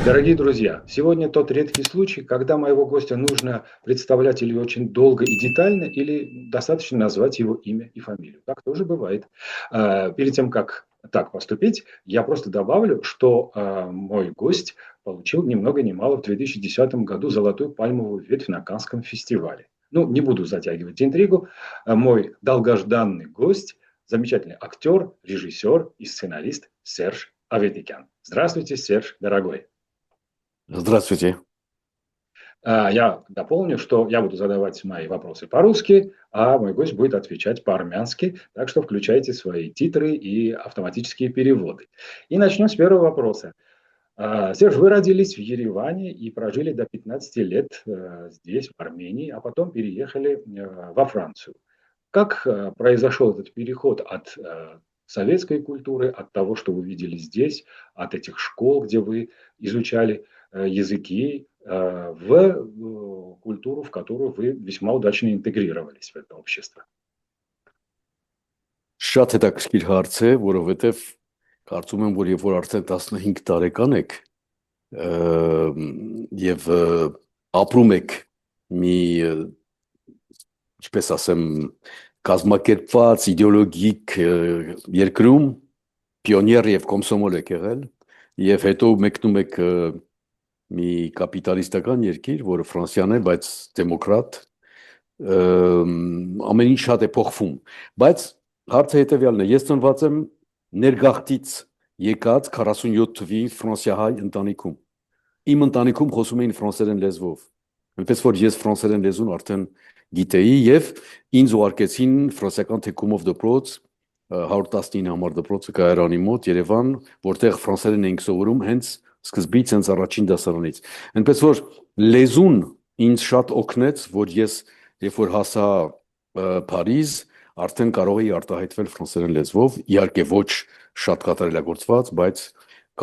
Дорогие друзья, сегодня тот редкий случай, когда моего гостя нужно представлять или очень долго и детально, или достаточно назвать его имя и фамилию. Так тоже бывает. Перед тем, как так поступить, я просто добавлю, что мой гость получил ни много ни мало в 2010 году золотую пальмовую ветвь на Каннском фестивале. Ну, не буду затягивать интригу. Мой долгожданный гость, замечательный актер, режиссер и сценарист Серж Аветикян. Здравствуйте, Серж, дорогой. Здравствуйте. Я дополню, что я буду задавать мои вопросы по-русски, а мой гость будет отвечать по-армянски, так что включайте свои титры и автоматические переводы. И начнем с первого вопроса. Серж, вы родились в Ереване и прожили до 15 лет здесь, в Армении, а потом переехали во Францию. Как произошел этот переход от советской культуры, от того, что вы видели здесь, от этих школ, где вы изучали языки, в культуру, в которую вы весьма удачно интегрировались в это общество? Շատ հետաքրքիր հարց է, որովհետև կարծում եմ, որ երբ որ արդեն 15 տարեկան եք եւ ապրում եք մի ինչպես ասեմ կազմակերպված իդեոլոգիկ երկրում պիոներ եւ կոմսոմոլ եք եղել եւ հետո մեկնում եք մի կապիտալիստական երկիր, որը Ֆրանսիան է, բայց դեմոկրատ, ամեն ինչ շատ է փոխվում, բայց հարցը հետեւյալն է, ես ծնված եմ ներգաղթից եկած 47 թվի ֆրանսիահայ ընտանիքում, իմ ընտանիքում խոսում էին ֆրանսերեն լեզվով, այնպես որ ես ֆրանսերեն լեզուն արդեն գիտեի եւ ինձ ուղարկեցին ֆրանսիական թեկումով դպրոց 119 համար դպրոցը Կայարանի մոտ Երևան, որտեղ ֆրանսերեն էինք սովորում հենց սկզբից հենց առաջին դասարանից։ Այնպես որ լեզուն ինձ շատ օգնեց, որ ես երբ որ հասա Փարիզ, արդեն կարող էի արտահայտվել ֆրանսերեն լեզվով, իհարկե ոչ շատ կատարելագործված, բայց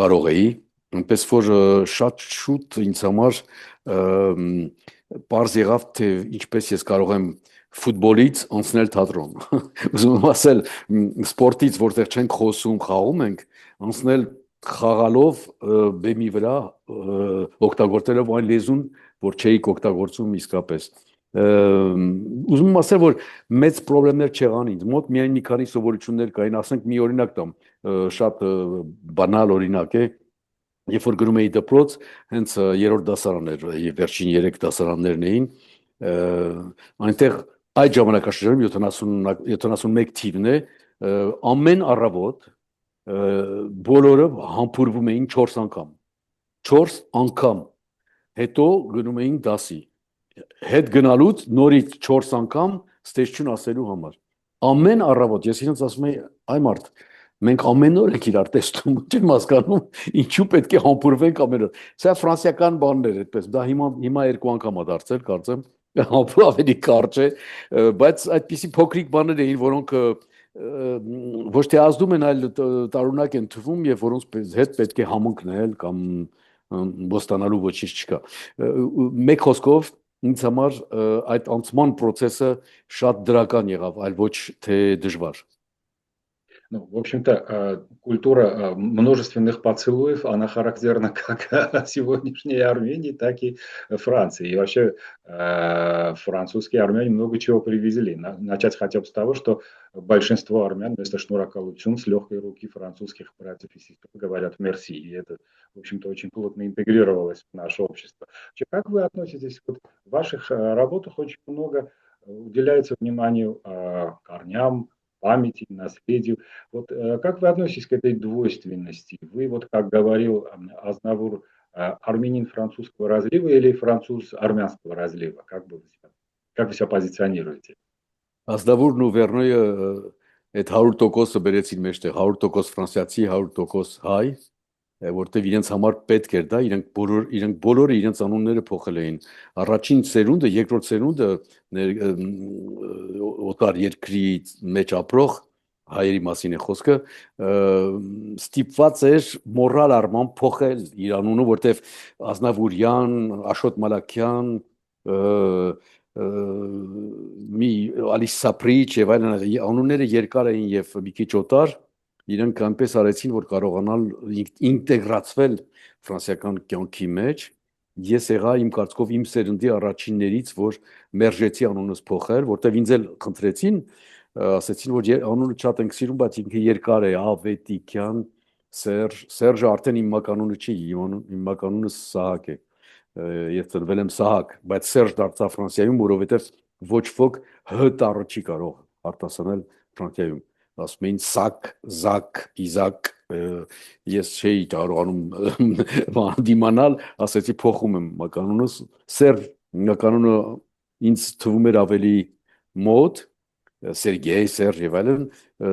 կարող էի, այնպես որ շատ շուտ ինձ համար պարզ եղավ, թե ինչպես ես կարող եմ ֆուտբոլից անցնել թատրոն։ Ուզում եմ ասել, սպորտից, որտեղ չենք խոսում, խաղում ենք, անցնել խաղալով բեմի վրա օգտագործելով այն լեզուն, որ չէիք օգտագործում իսկապես։ Ուզում եմ ասել, որ մեծ խնդիրներ չեղան ինձ մոտ, միայն մի քանի սովորություններ կային, ասենք մի օրինակ տամ, շատ բանալ օրինակ է, երբ որ գնում էի դպրոց, հենց երրորդ դասարան էր, վերջին 3 դասարաններն էին, այնտեղ այդ ժամանակաշրջանում 71 թիվն է, ամեն առավոտ բոլորը համբուրվում էին 4 անգամ, 4 անգամ, հետո գնում էին դասի, հետ գնալուց նորից 4 անգամ ստեյջություն ասելու համար, ամեն առավոտ, ես իրենց ասում էի, այ մարդ, մենք ամեն օր ենք իրար տեսնում, չեմ հասկանում, ինչու պետք է համբուրվենք ամեն օր, սա ֆրանսիական բաններ այդպես, դա հիմա 2 անգամ է դարձել, կարծեմ, ավելի կարճ է, բայց այդպիսի փոքրիկ բաներ էին, որոնք ոչ թե ազդում են, այլ տարօրինակ են թվում եւ որոնց հետ պետք է համընկ նայել կամ ոստանալու ոչինչ չկա։ Մեկ խոսքով ինձ համար այդ անցման process-ը շատ դրական եղավ, այլ ոչ թե դժվար։ Ну, в общем-то, культура множественных поцелуев, она характерна как сегодняшней Армении, так и Франции. И вообще французские армяне много чего привезли. Начать хотя бы с того, что большинство армян вместо шнура калучун с легкой руки французских братьев и сестер говорят «мерси». И это, в общем-то, очень плотно интегрировалось в наше общество. Вообще, как вы относитесь? Вот в ваших работах очень много уделяется вниманию корням, памяти, наследию. Вот как вы относитесь к этой двойственности? Вы, вот как говорил Азнавур, армянин французского разлива или француз армянского разлива? Как вы себя позиционируете? Ազնավուրն ու Վերնոյը այդ 100%-ը բերեցին մեջտեղ, 100% ֆրանսիացի, 100% հայ, որտեղ իրենց համար պետք էր դա, իրենք բոլորը իրենց անունները փոխել էին։ Առաջին սերունդը, երկրորդ սերունդը օտար երկրի մեջ ապրող հայերի մասին է խոսքը, ստիպված էր մորալ արման փոխել իր անունը, որտեղ Ազնավուրյան, Աշոտ Մալաքյան, մի Ալիս Սապրիչ եւ այլն անունները երկար էին եւ մի քիչ օտար, իրենք այնպես արեցին, որ կարողանալ ինտեգրացվել ֆրանսիական կյանքի մեջ։ Ես եղա իմ կարծիքով իմ սերնդի առաջիններից, որ մերժեցի անունս փոխել, որտեվ ինձ էլ խնդրեցին, ասեցին, որ անունը շատ ենք սիրում, բայց ինքը երկար է, Ավետիքյան Սերժը արդեն իմ մականունը չի, իմ մականունը Սահակ է։ Ես ծնվել եմ Սահակ, բայց Սերժ դարձա Ֆրանսիայում, որովհետև ոչ ոք հ տառը չի կարող արտասանել Ֆրանսիայում։ Ասում էին Սակ, Զակ, Իզակ, ես չէի կարողանում դիմանալ, ասեցի փոխում եմ մականունս, Սերժ մականունը ինձ թվում էր ավելի մոտ, Սերգեյ, Սերժ եւ այլն,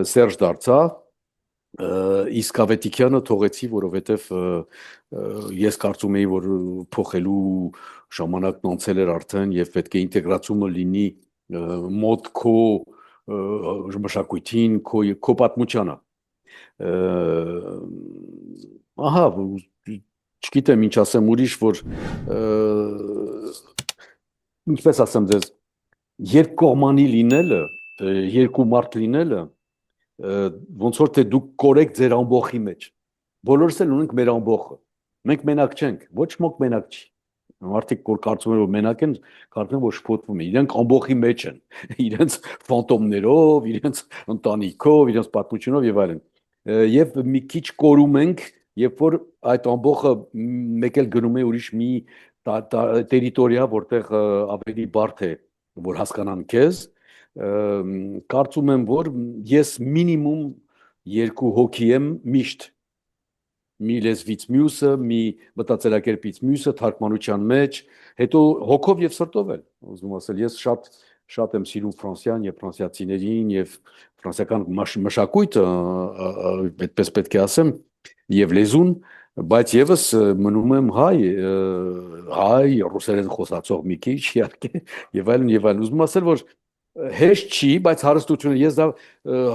Սերժ դարձա, իսկ Ավետիքյանը թողեցի, որովհետև ես կարծում էի, որ փոխելու ժամանակն անցել էր արդեն եւ պետք է ինտեգրացումը լինի մոտ քո մշակույթին, քո պատմությանը։ Ահա, չգիտեմ ինչ ասեմ ուրիշ, որ ինչպես ասեմ ձեզ, երկկողմանի լինելը, երկու մարդ լինելը, ոնց որ թե դուք կորեք ձեր ամբողջի մեջ։ Բոլորս էլ ունենք մեր ամբողջը։ Մենք մենակ չենք, ոչ ոք մենակ չի։ Մարդիկ որ կարծում են որ մենակ են, կարծում են որ շփոթվում են, իրենք ամբողջի մեջ են, իրենց ֆանտոմներով, իրենց ընտանիքով, իրենց պատմությունով եւ այլն։ Եվ մի քիչ կորում ենք, երբ որ այդ ամբողջը մեկ էլ գնում է ուրիշ մի տերիտորիա, որտեղ ավելի բարդ է, որ հասկանան քեզ, կարծում եմ, որ ես մինիմում 2 հոգի եմ միշտ, մի լեզվից մյուսը, մի մտածելակերպից մյուսը, թարգմանության մեջ, հետո հոգով եւ սրտով էլ, ուզում ասել, ես շատ եմ սիրում Ֆրանսիան եւ ֆրանսիացիներին եւ ֆրանսիական մշակույթը, այդպես պետք է ասեմ, եւ լեզուն, բայց եւս մնում եմ հայ, ռուսերեն խոսացող մի քիչ, իհարկե, եւ այլն, ուզում ասել, որ հեշտ չի, բայց հարստությունը ես դա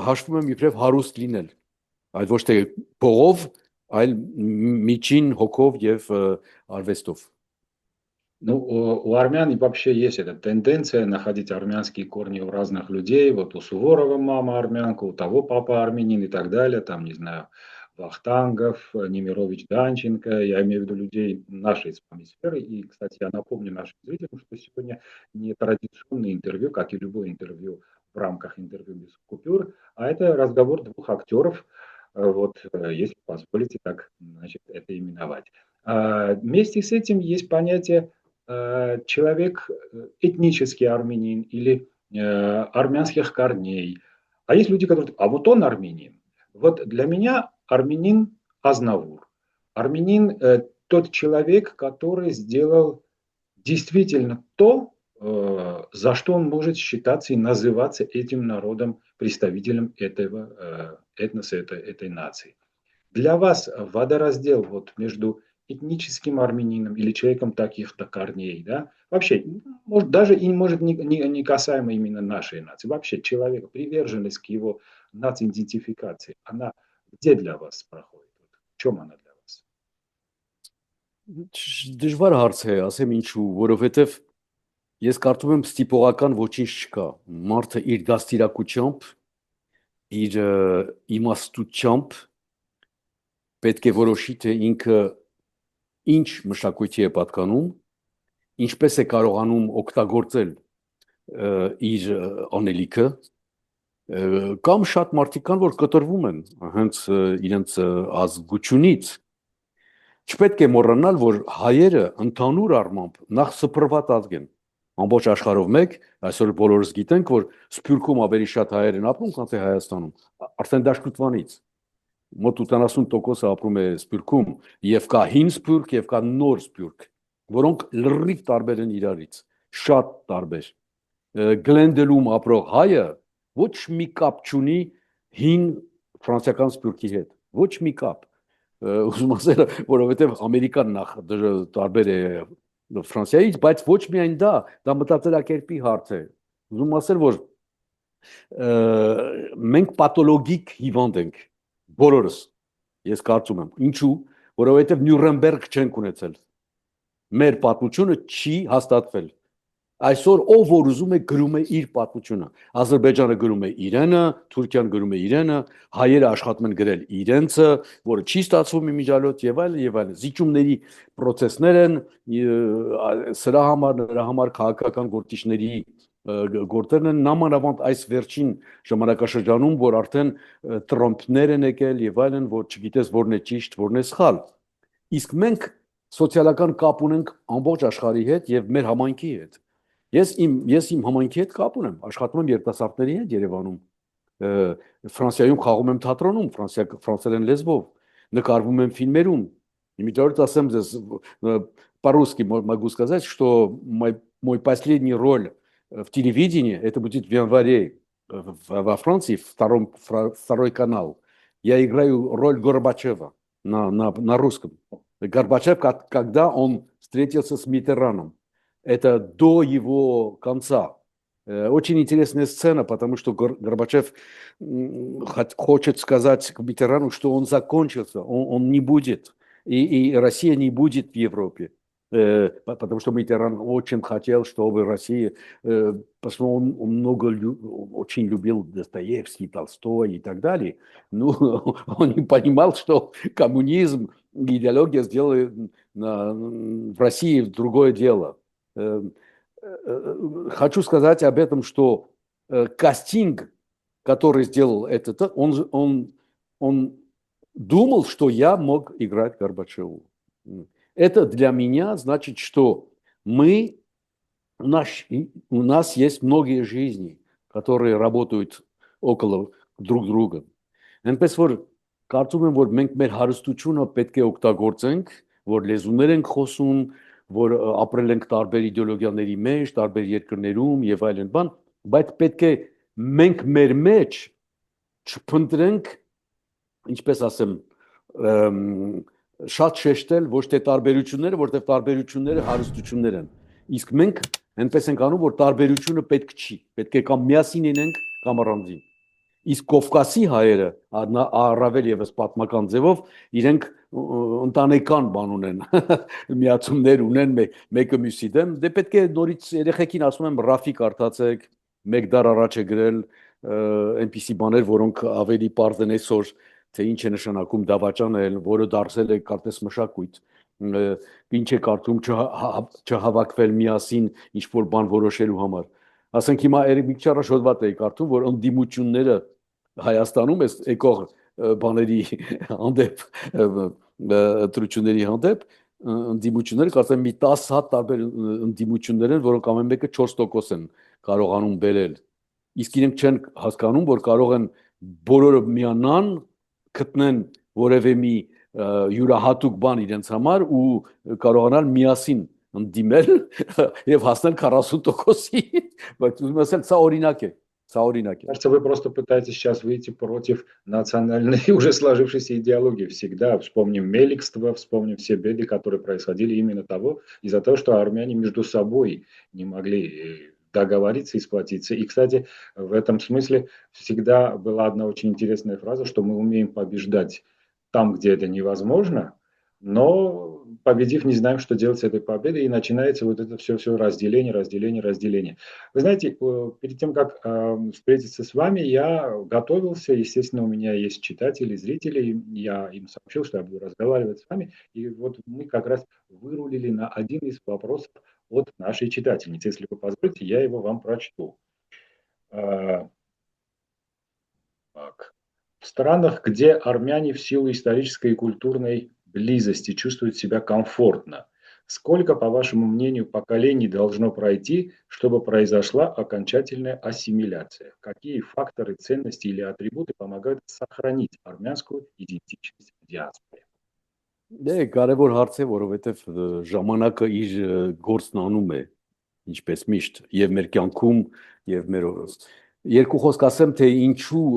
հաշվում եմ իբրև հարուստ լինել, այլ ոչ թե փողով, այլ միջին հոգով եւ արվեստով։ Ну, у армян и вообще есть эта тенденция находить армянские корни у разных людей. Вот у Суворова мама армянка, у того папа армянин и так далее. Там, не знаю, Вахтангов, Немирович Данченко. Я имею в виду людей нашей с вами сферы. И, кстати, я напомню нашим зрителям, что сегодня не традиционное интервью, как и любое интервью в рамках интервью без купюр, а это разговор двух актеров. Вот, если позволите так, значит, это именовать. Вместе с этим есть понятие человек этнический армянин или армянских корней. А есть люди, которые говорят, а вот он армянин. Вот для меня армянин Азнавур. Армянин тот человек, который сделал действительно то, за что он может считаться и называться этим народом, представителем этого этноса, этой нации. Для вас водораздел вот между этническим армянином или человеком таких-то корней, да, вообще, может, даже и может не касаемо именно нашей нации, вообще человека, приверженность к его нацидентификации, она где для вас проходит? В чем она для вас? Դժվար հարց է, ասեմ ինչու, որովհետև ես կարծում եմ ստիպողական ոչինչ չկա։ Մարդը իր դաստիարակությամբ, իր իմաստությամբ պետք է որոշի, թե ինքը ինչ մշակույթի է պատկանում, ինչպես է կարողանում օգտագործել իր անելիքը, կամ շատ մարդիկ կան, որ կտրվում են հենց իրենց ազգությունից։ Չպետք է մոռանալ, որ հայերը ընդհանուր առմամբ նախ սփռված ազգ են։ Ամբողջ աշխարհով մեկ, այսօր բոլորս գիտենք, որ Սփյուռքում ավելի շատ հայեր են ապրում, քան թե Հայաստանում։ Արդեն դաշտուտվանից մոտ 80% ապրում է Սփյուռքում, եւ կա հին Սփյուռք եւ կա նոր Սփյուռք, որոնք լրիվ տարբեր են իրարից, շատ տարբեր։ Գլենդելում ապրող հայը ոչ մի կապ չունի հին ֆրանսիական Սփյուռքի հետ, ոչ մի կապ։ Ուզում ասել, որովհետեւ Ամերիկան նախ տարբեր է Ֆրանսիայից, բայց ոչ միայն դա մտածելակերպի հարց է։ Ուզում ասել, որ մենք պաթոլոգիկ հիվանդ ենք, բոլորս, ես կարծում եմ, ինչու, որովհետև Նյուրնբերգ չենք ունեցել, մեր պատմությունը չի հաստատվել, Այսօր ով որ ուզում է գրում է իր պատմությունը։ Ադրբեջանը գրում է իրենը, Թուրքիան գրում է իրենը, հայերը աշխատում են գրել իրենցը, որը չի ստացվում իմիջիալոտ եւ այլն եւ այլն։ Զիջումների process-ներ են սրա համար նրա համար քաղաքական գործիչների գործերն են նամանավանդ այս վերջին ժամանակաշրջանում, որ արդեն տրոմպներ են եկել եւ այլն, որ չգիտես որն է ճիշտ, որն է սխալ։ Իսկ մենք սոցիալական կապ ունենք ամբողջ աշխարհի հետ եւ մեր համայնքի հետ։ Ես իմ համայնքի հետ կապ ունեմ, աշխատում եմ երիտասարդների հետ Երևանում, Ֆրանսիայում խաղում եմ թատրոնում, ֆրանսերեն լեզվով, նկարվում եմ ֆիլմերում։ Имитирует ասեմ ձեզ по-русски могу сказать, что мой последний роль в телевидении, это будет в январе во Франции, второй канал. Я играю роль Горбачева на русском. Горбачев, когда он встретился с Миттераном. Это до его конца. Очень интересная сцена, потому что Горбачев хочет сказать Миттерану, что он закончился, он не будет, и Россия не будет в Европе. Потому что Миттеран очень хотел, чтобы Россия, потому что он очень любил Достоевский, Толстой и так далее. Ну, он не понимал, что коммунизм, идеология сделали в России другое дело. Хочу сказать об этом, что кастинг, который сделал этот, он думал, что я мог играть Горбачеву. Это для меня значит, что у нас есть многие жизни, которые работают около друг друга. Այնպես որ կարծում եմ, որ մենք մեր հարստությունը պետք է օգտագործենք, որ լեզուներ ենք խոսում, որ ապրել ենք տարբեր իդեոլոգիաների մեջ, տարբեր երկրներում եւ այլն բան, բայց պետք է մենք մեր մեջ չփնտրենք, ինչպես ասեմ, շատ շեշտել ոչ թե տարբերությունները, որտեղ տարբերությունները հարստություններ են։ Իսկ մենք այնպես ենք անում, որ տարբերությունը պետք չի, պետք է կամ միասին լինենք, կամ առանձին։ Իսկ Կովկասի հայերը առավել եւս պատմական ձևով իրենք ընտանեկան բան ունեն, միացումներ ունեն մեկը մյուսի դեմ, դե պետք է նորից երեխեքին ասում եմ Ռաֆիկ արդացեք, մեկ դար առաջ է գրել այնպիսի բաներ, որոնք ավելի պարզ են այսօր, թե ինչ է նշանակում դավաճանը, որը դարձել է կարծես մշակույթ, ինչ է կարծում չհավաքվել միասին ինչ որ բան որոշելու համար։ Ասենք հիմա Էրիկ Չարաշոդվատ էի կարծում, որ ընդդիմությունները Հայաստանում էս եկող բաների հանդեպ ընտրությունների հանդեպ ընդդիմությունները կարծեմ մի 10 հատ տարբեր ընդդիմություններ են, որոնք ամեն մեկը 4% են կարողանում բերել։ Իսկ իրենք չեն հասկանում, որ կարող են բոլորը միանան, գտնեն որևէ մի յուրահատուկ բան իրենց համար ու կարողանալ միասին ընդդիմել եւ հասնել 40%-ի, բայց ուզում եմ ասել, սա օրինակ է, սա օրինակ է։ Кажется, вы просто пытаетесь сейчас выйти против национальной уже сложившейся идеологии всегда. Вспомним меликство, вспомним все беды, которые происходили именно из-за того, что армяне между собой не могли договориться и сплотиться. И, кстати, в этом смысле всегда была одна очень интересная фраза, что мы умеем побеждать там, где это невозможно, но победив, не знаем, что делать с этой победой, и начинается вот это все разделение. Вы знаете, перед тем, как встретиться с вами, я готовился, естественно, у меня есть читатели, зрители, я им сообщил, что я буду разговаривать с вами, и вот мы как раз вырулили на один из вопросов от нашей читательницы. Если вы позволите, я его вам прочту. Так. В странах, где армяне в силу исторической и культурной близости чувствуют себя комфортно, сколько, по вашему мнению, поколений должно пройти, чтобы произошла окончательная ассимиляция? Какие факторы, ценности или атрибуты помогают сохранить армянскую идентичность в диаспоре? Դե կարևոր հարց է, որովհետև ժամանակը իր գործն անում է, ինչպես միշտ, եւ մեր կյանքում, եւ մեր երկու խոսք ասեմ, թե ինչու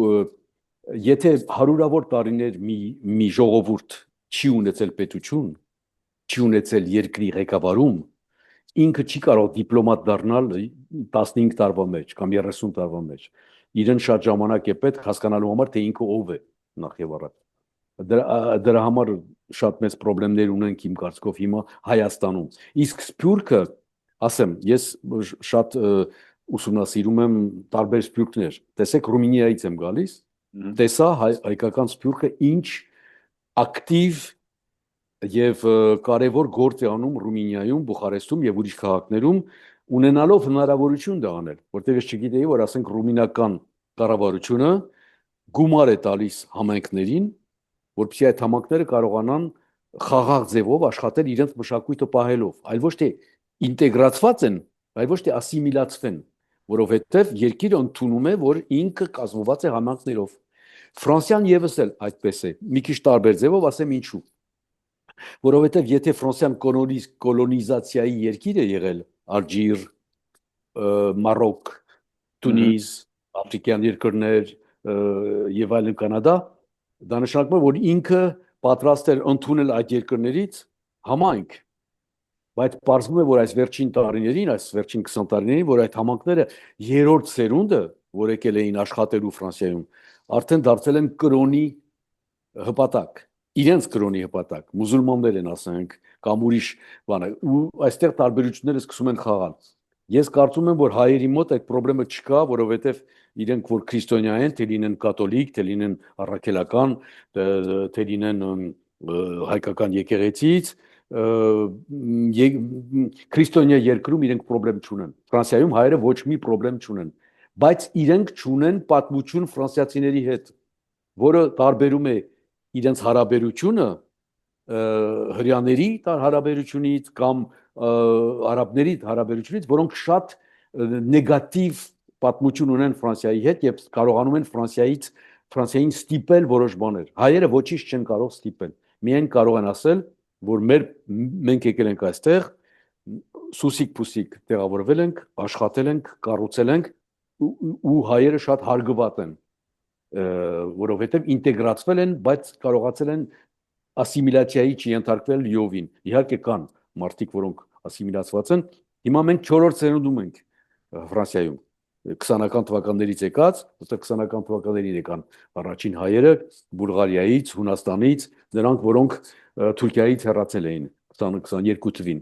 եթե հարյուրավոր տարիներ մի ժողովուրդ չի ունեցել պետություն, չի ունեցել երկրի ղեկավարում, ինքը չի կարող դիպլոմատ դառնալ 15 տարվա մեջ կամ 30 տարվա մեջ։ Իրեն շատ ժամանակ է պետք հասկանալու համար, թե ինքը ով է նախ եւ առաջ։ Դրա համար շատ մեծ խնդիրներ ունենք իմ կարծիքով հիմա Հայաստանում։ Իսկ Սփյուռքը ասեմ, ես շատ ուսումնասիրում եմ տարբեր սփյուռքներ։ Տեսեք, Ռումինիայից եմ գալիս, տեսա հայկական սփյուռքը ինչ ակտիվ եւ կարևոր գործ է անում Ռումինիայում, Բուխարեստում եւ ուրիշ քաղաքներում, ունենալով հնարավորություն դա անել, որտեղ ես չգիտեի, որ ասենք ռումինական կառավարությունը գումար է տալիս համայնքներին, որպեսզի այդ համայնքները կարողանան խաղաղ ձևով աշխատել իրենց մշակույթը պահելով, այլ ոչ թե ինտեգրացված են, այլ ոչ թե ասիմիլացվեն, որովհետև երկիրը ընդունում է, որ ինքը կազմված է համայնքներով։ Ֆրանսիան եւս էլ այդպես է, մի քիչ տարբեր ձևով, ասեմ ինչու։ Որովհետև եթե Ֆրանսիան կոլոնիզացիայի երկիր է եղել, Ալժիր, Մարոկ, Տունիս, աֆրիկյան երկրներ եւ այլն Կանադա, դա նշանակում է, որ ինքը պատրաստ էր ընդունել այդ երկրներից համայնք, բայց պարզվում է, որ այս վերջին տարիներին, այս վերջին 20 տարիներին, որ այդ համայնքները երրորդ սերունդը, որ եկել էին աշխատելու Ֆրանսիայում, արդեն դարձել են կրոնի հպատակ, իրենց կրոնի հպատակ, մուսուլմաններ են, ասենք, կամ ուրիշ բան, ու այստեղ տարբերությունները սկսում են խաղալ։ Ես կարծում եմ, որ հայերի մոտ այդ խնդրեմը չկա, որովհետև իրենք որ քրիստոնյա են, թե լինեն կաթոլիկ, թե լինեն առաքելական, թե լինեն հայկական եկեղեցից, քրիստոնյա երկրում իրենք խնդրեմ չունեն։ Ֆրանսիայում հայերը ոչ մի խնդրեմ չունեն, բայց իրենք չունեն պատմություն ֆրանսիացիների հետ, որը տարբերում է իրենց հարաբերությունը հрьяաների հարաբերությունից կամ արաբների հարաբերությունից, որոնք շատ նեգատիվ պատմություն ունեն Ֆրանսիայի հետ եւ կարողանում են Ֆրանսիային ստիպել որոշ բաներ։ Հայերը ոչինչ չեն կարող ստիպել։ Միայն կարող են ասել, որ մենք եկել ենք այստեղ, սուսիկ-փուսիկ տեղավորվել ենք, աշխատել ենք, կառուցել ենք ու հայերը շատ հարգված են, որովհետեւ ինտեգրացվել են, բայց կարողացել են ասիմիլացիայի չենթարկվել լիովին։ Իհարկե կան մարդիկ, որոնք ասիմիլացված են։ Հիմա մենք 4-րդ սերունդում ենք Ֆրանսիայում 20-ական թվականներից եկած, ըստ 20-ական թվականներին եկան առաջին հայերը Բուլղարիայից, Հունաստանից, նրանք, որոնք Թուրքիայից հեռացել էին 2022 թվին։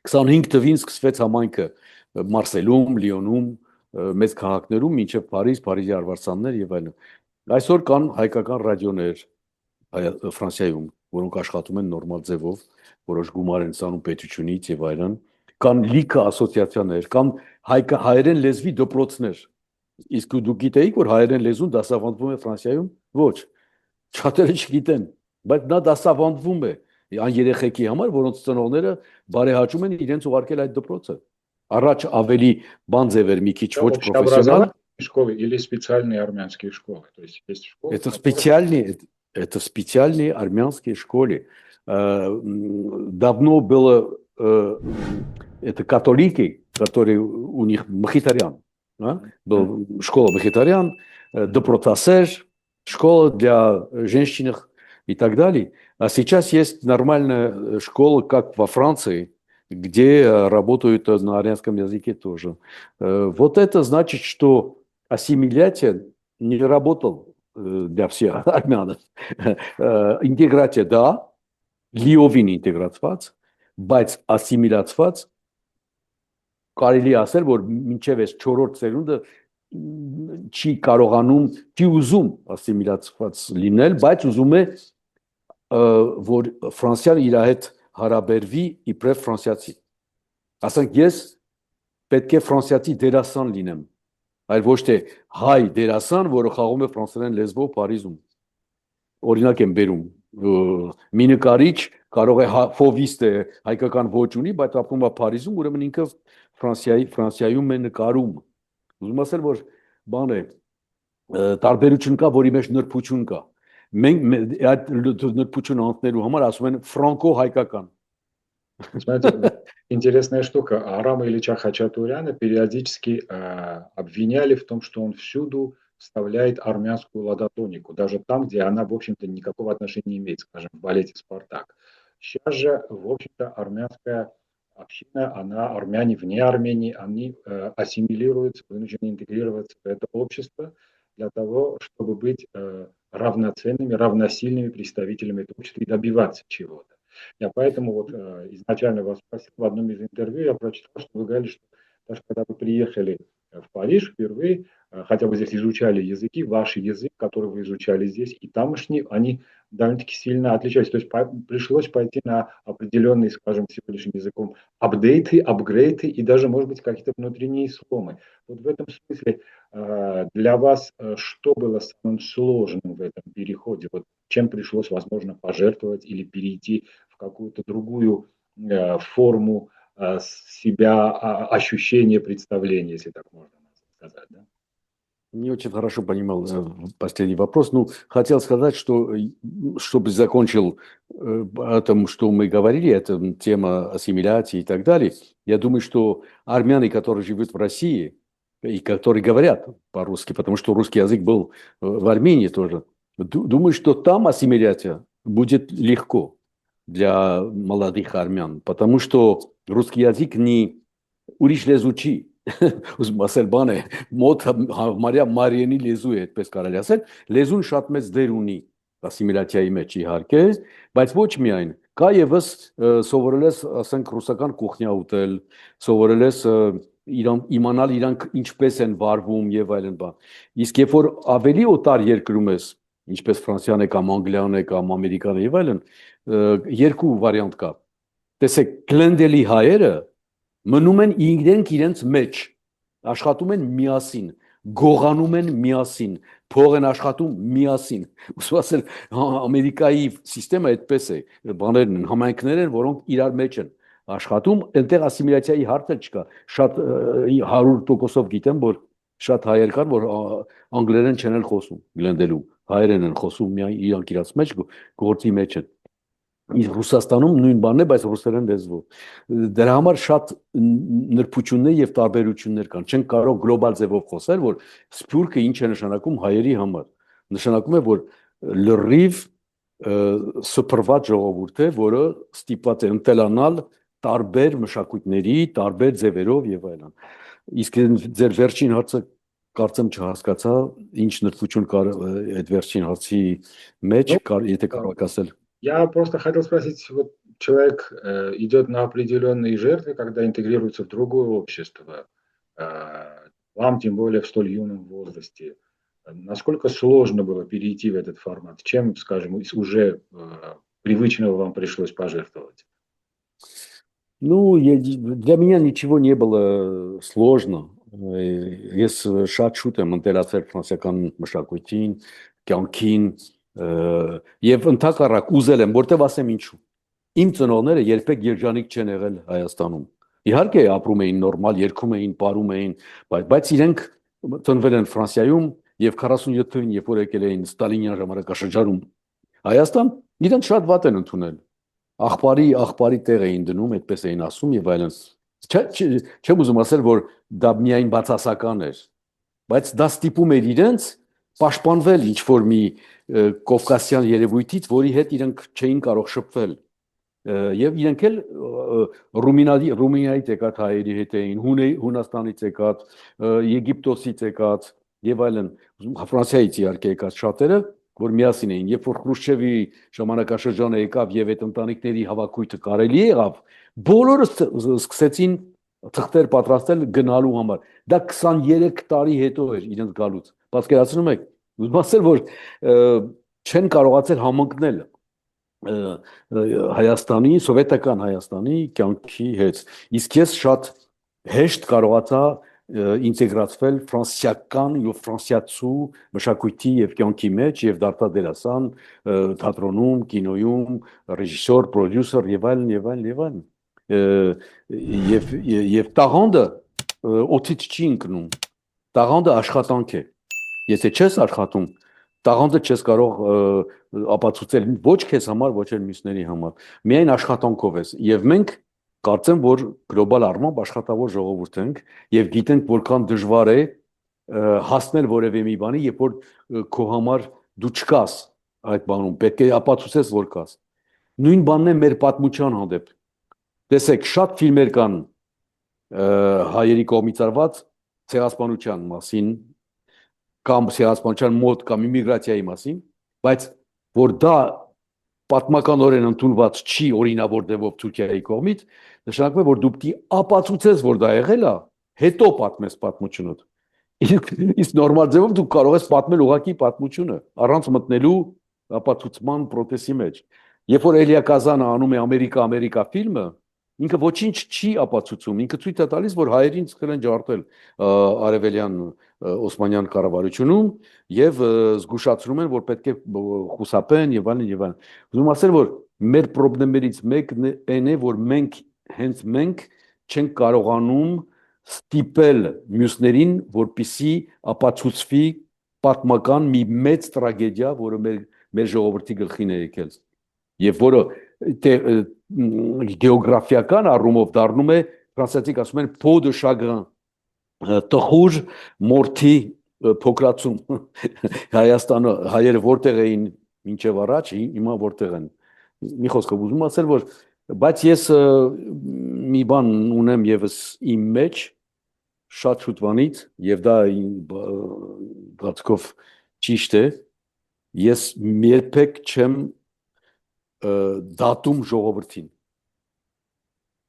25 թվին սկսվեց համայնքը Մարսելում, Լիոնում, մեծ քաղաքներում, մինչև Փարիզ, Փարիզի արվարձաններ եւ այլն։ Այսօր կան հայկական ռադիոներ Ֆրանսիայում, որոնք աշխատում են նորմալ ձևով, որոշ գումար են ստանում պետությունից եւ այլն, կան լիքը ասոցիացիաներ, կան հայերեն լեզվի դպրոցներ։ Իսկ դուք գիտեիք, որ հայերեն լեզուն դասավանդվում է Ֆրանսիայում։ Ոչ, շատերը չգիտեն, բայց նա դասավանդվում է այն երեխեքի համար, որոնց ծնողները բարեհաճում են իրենց ուղարկել այդ դպրոցը։ Առաջ ավելի բան ձևեր մի քիչ ոչ պրոֆեսիոնալ школы или специальные армянские школы. То есть школы. Это специальные армянские школы. Давно было это католики, которые у них Мхитарян, да? Была школа Мхитарян, Допротасер, школа для женщин и так далее. А сейчас есть нормальная школа, как во Франции, где работают на армянском языке тоже. Вот это значит, что ассимиляция не работала для всех армян. Ինտեգրացիա դա լիովին ինտեգրացված, բայց ասիմիլացված կարելի ասել, որ մինչև այս 4-րդ սերունդը չի կարողանում, չի ուզում ասիմիլացված լինել, բայց ուզում է որ Ֆրանսիան իր հետ հարաբերվի իբրև ֆրանսիացի։ Ասենք ես պետք է ֆրանսիացի դերասան լինեմ, այլ ոչ թե հայ դերասան, որը խաղում է ֆրանսերեն լեզվով Փարիզում։ Օրինակ եմ բերում, մի նկարիչ կարող է ֆովիստ է, հայկական ոճ ունի, բայց ապրում է Փարիզում, ուրեմն ինքը Ֆրանսիայում է նկարում։ Ուզում ասել, որ բան է, տարբերություն կա, որի մեջ նրբություն կա։ Մենք այդ նրբությունը անցնելու համար ասում են ֆրանկո-հայկական։ Смотрите, интересная штука. Арама Ильича Хачатуряна периодически обвиняли в том, что он всюду вставляет армянскую ладотонику, даже там, где она, в общем-то, никакого отношения не имеет, скажем, в балете «Спартак». Сейчас же, в общем-то, армянская община, армяне вне Армении, они ассимилируются, вынуждены интегрироваться в это общество для того, чтобы быть равноценными, равносильными представителями этого общества и добиваться чего-то. Я поэтому вот изначально вас спросил, в одном из интервью я прочитал, что вы говорили, что даже когда вы приехали в Париж впервые, хотя вы здесь изучали языки, ваш язык, который вы изучали здесь, и тамошний, они довольно-таки сильно отличались. То есть пришлось пойти на определенные, скажем, сегодняшним языком апдейты, апгрейды и даже, может быть, какие-то внутренние сломы. Вот в этом смысле для вас что было самым сложным в этом переходе? Вот чем пришлось, возможно, пожертвовать или перейти в какую-то другую форму себя, ощущения, представления, если так можно сказать, да? Не очень хорошо понимал последний вопрос. Ну, хотел сказать, что, чтобы закончил о том, что мы говорили, это тема ассимиляции и так далее. Я думаю, что армяне, которые живут в России и которые говорят по-русски, потому что русский язык был в Армении тоже, думаю, что там ассимиляция будет легко для молодых армян, потому что русский язык не ուրիշ լեզու չի ուզում ասել բան է մոտ համարյա մարիենի լեզու է այդպես կարելի ասել լեզուն շատ մեծ դեր ունի ասիմիլյացիայի մեջ իհարկե բայց ոչ միայն կա եւս սովորել ես ասենք ռուսական կուխնյա ուտել սովորել ես իմանալ իրանք ինչպես են վարվում եւ այլն բան իսկ երբ որ ավելի օտար երկրում ես ինչպես Ֆրանսիան է կամ Անգլիան է կամ Ամերիկան եւ այլն երկու վարիանտ կա տեսեք գլենդելի հայերը մնում են իրենց մեջ, աշխատում են միասին, գողանում են միասին, փող են աշխատում միասին։ Ուսում ասել Ամերիկայի համակարգը այդպես է, բաներն են, համայնքներ են, որոնք իրար մեջ են աշխատում, այնտեղ ասիմիլյացիայի հարց չկա։ Շատ 100%-ով գիտեմ, որ շատ հայեր կան, որ անգլերեն չեն խոսում, գլենդելու, հայերեն են խոսում միայն իրանք իրաց մեջ գործի մեջ են։ Ռուսաստանում նույն բանն է, բայց ռուսերեն լեզվով։ Դրա համար շատ նրբություններ եւ տարբերություններ կան։ Չենք կարող գլոբալ ձևով խոսել, որ սփյուռքը ինչ է նշանակում հայերի համար։ Նշանակում է, որ լրիվ սփռված ժողովուրդ է, որը ստիպված է ընտելանալ տարբեր մշակույթների, տարբեր ձևերով եւ այլն։ Իսկ ձեր վերջին հարցը կարծեմ չհասկացա, ինչ նրբություն կար այդ վերջին հարցի մեջ, եթե կարող եք ասել։ Я просто хотел спросить, вот человек идет на определенные жертвы, когда интегрируется в другое общество, вам тем более в столь юном возрасте. Насколько сложно было перейти в этот формат? Чем, скажем, из уже привычного вам пришлось пожертвовать? Ну, для меня ничего не было сложно. Ես շատ շուտ եմ ընտելացել ֆրանսիական մշակույթին, կյանքին, եւ ընդհակառակ ուզել եմ, որտեվ ասեմ ինչու։ Իմ ծնողները երբեք երջանիկ չեն եղել Հայաստանում։ Իհարկե ապրում էին նորմալ, երգում էին, ապարում էին, բայց իրենք ծնվել են Ֆրանսիայում եւ 47 թվականին, երբ որ եկել էին Ստալինյան ժամանակաշրջանում Հայաստան, իրենք շատ վատ են ընդունել։ Աղբարի տեղ էին դնում, այդպես էին ասում եւ այլն։ Չեմ ուզում ասել, որ դա միայն բացասական էր, բայց դա ստիպում էր իրենց պաշտպանվել ինչ որ մի կովկասյան երևույթից, որի հետ իրենք չէին կարող շփվել։ Եվ իրենք էլ Ռումինիայից եկած հայերի հետ էին, Հունաստանից եկած, Եգիպտոսից եկած եւ այլն, Ֆրանսիայից իհարկե եկած շատերը, որ միասին էին, երբ որ Խրուշչևի ժամանակաշրջանը եկավ եւ այդ ընտանիքների հավաքույթը կարելի եղավ, բոլորը սկսեցին թղթեր պատրաստել գնալու համար։ Դա 23 տարի հետո էր իրենց գալուց։ Պատկերացնում եք, ուզում ասել, որ չեն կարողացել համընկնել Հայաստանի, սովետական Հայաստանի կյանքի հետ։ Իսկ ես շատ հեշտ կարողացա ինտեգրացվել ֆրանսիական եւ ֆրանսիացու մշակույթի եւ կյանքի մեջ եւ դարձա դերասան թատրոնում, կինոյում, ռեժիսոր, պրոդյուսեր եւ այլն եւ այլն եւ այլն։ Եվ տաղանդը օթից չի ընկնում։ Տաղանդը աշխատանք է։ Եթե չես աշխատում, տաղանդը չես կարող ապացուցել ոչ քեզ համար, ոչ էլ մյուսների համար։ Միայն աշխատանքով ես։ Եվ մենք կարծեմ, որ գլոբալ առմամբ աշխատավոր ժողովուրդ ենք եւ գիտենք որքան դժվար է հասնել որևէ մի բանի, երբ որ քո համար դու չկաս այդ բանում, պետք է ապացուցես, որ կաս։ Նույն բանն է մեր պատմության հանդեպ։ Տեսեք, շատ ֆիլմեր կան հայերի կողմից արված ցեղասպանության մասին, կամ ցեղասպանության մոտ կամ իմիգրացիայի մասին, բայց որ դա պատմականորեն ընդունված չի օրինավոր ձևով Թուրքիայի կողմից, նշանակում է, որ դու պիտի ապացուցես, որ դա եղել է, հետո պատմես պատմությունդ։ Իսկ նորմալ ձևով դու կարող ես պատմել ուղղակի պատմությունը, առանց մտնելու ապացուցման process-ի մեջ։ Երբ որ Էլիա Կազանը անում է Ամերիկա ֆիլմը, ինքը ոչինչ չի ապացուցում, ինքը ցույց է տալիս, որ հայերին ցկել են ջարդել արևելյան Օսմանյան կառավարությունում եւ զգուշացնում են, որ պետք է խուսափեն եւ այլն եւ այլն։ Ուզում ասել, որ մեր խնդիրներից մեկն այն է, որ մենք չենք կարողանում ստիպել մյուսներին, որպիսի ապացուցվի պատմական մի մեծ տրագեդիա, որը մեր ժողովրդի գլխին է եկել եւ որը գեոգրաֆիական առումով դառնում է ֆրանսիացիք ասում են peau de chagrin տխուր մորթի փոքրացում Հայաստանը հայերը որտեղ էին մինչև առաջ հիմա որտեղ են մի խոսքով ուզում ասել որ բայց ես մի բան ունեմ եւս իմ մեջ շատ շուտվանից եւ դա գացկով ճիշտ է ես երբեք չեմ դատում ժողովրդին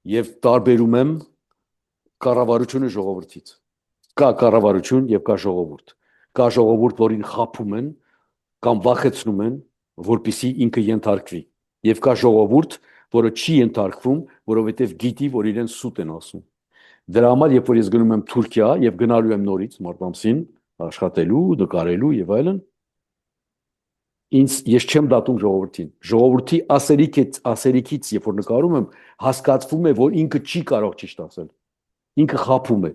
եւ տարբերում եմ կառավարությունը ժողովրդից կա կառավարություն եւ կա ժողովուրդ որին խափում են կամ վախեցնում են որպիսի ինքը ենթարկվի եւ կա ժողովուրդ որը չի ենթարկվում որովհետեւ գիտի որ իրեն սուտ են ասում դրա համար երբ որ ես գնում եմ Թուրքիա եւ գնալու եմ նորից մարտամսին աշխատելու նկարելու եւ այլն ես չեմ դատում ժողովրդին ժողովրդի ասերիքից երբ որ նկարում եմ հասկացվում է որ ինքը չի կարող ճիշտ ասել ինքը խափում է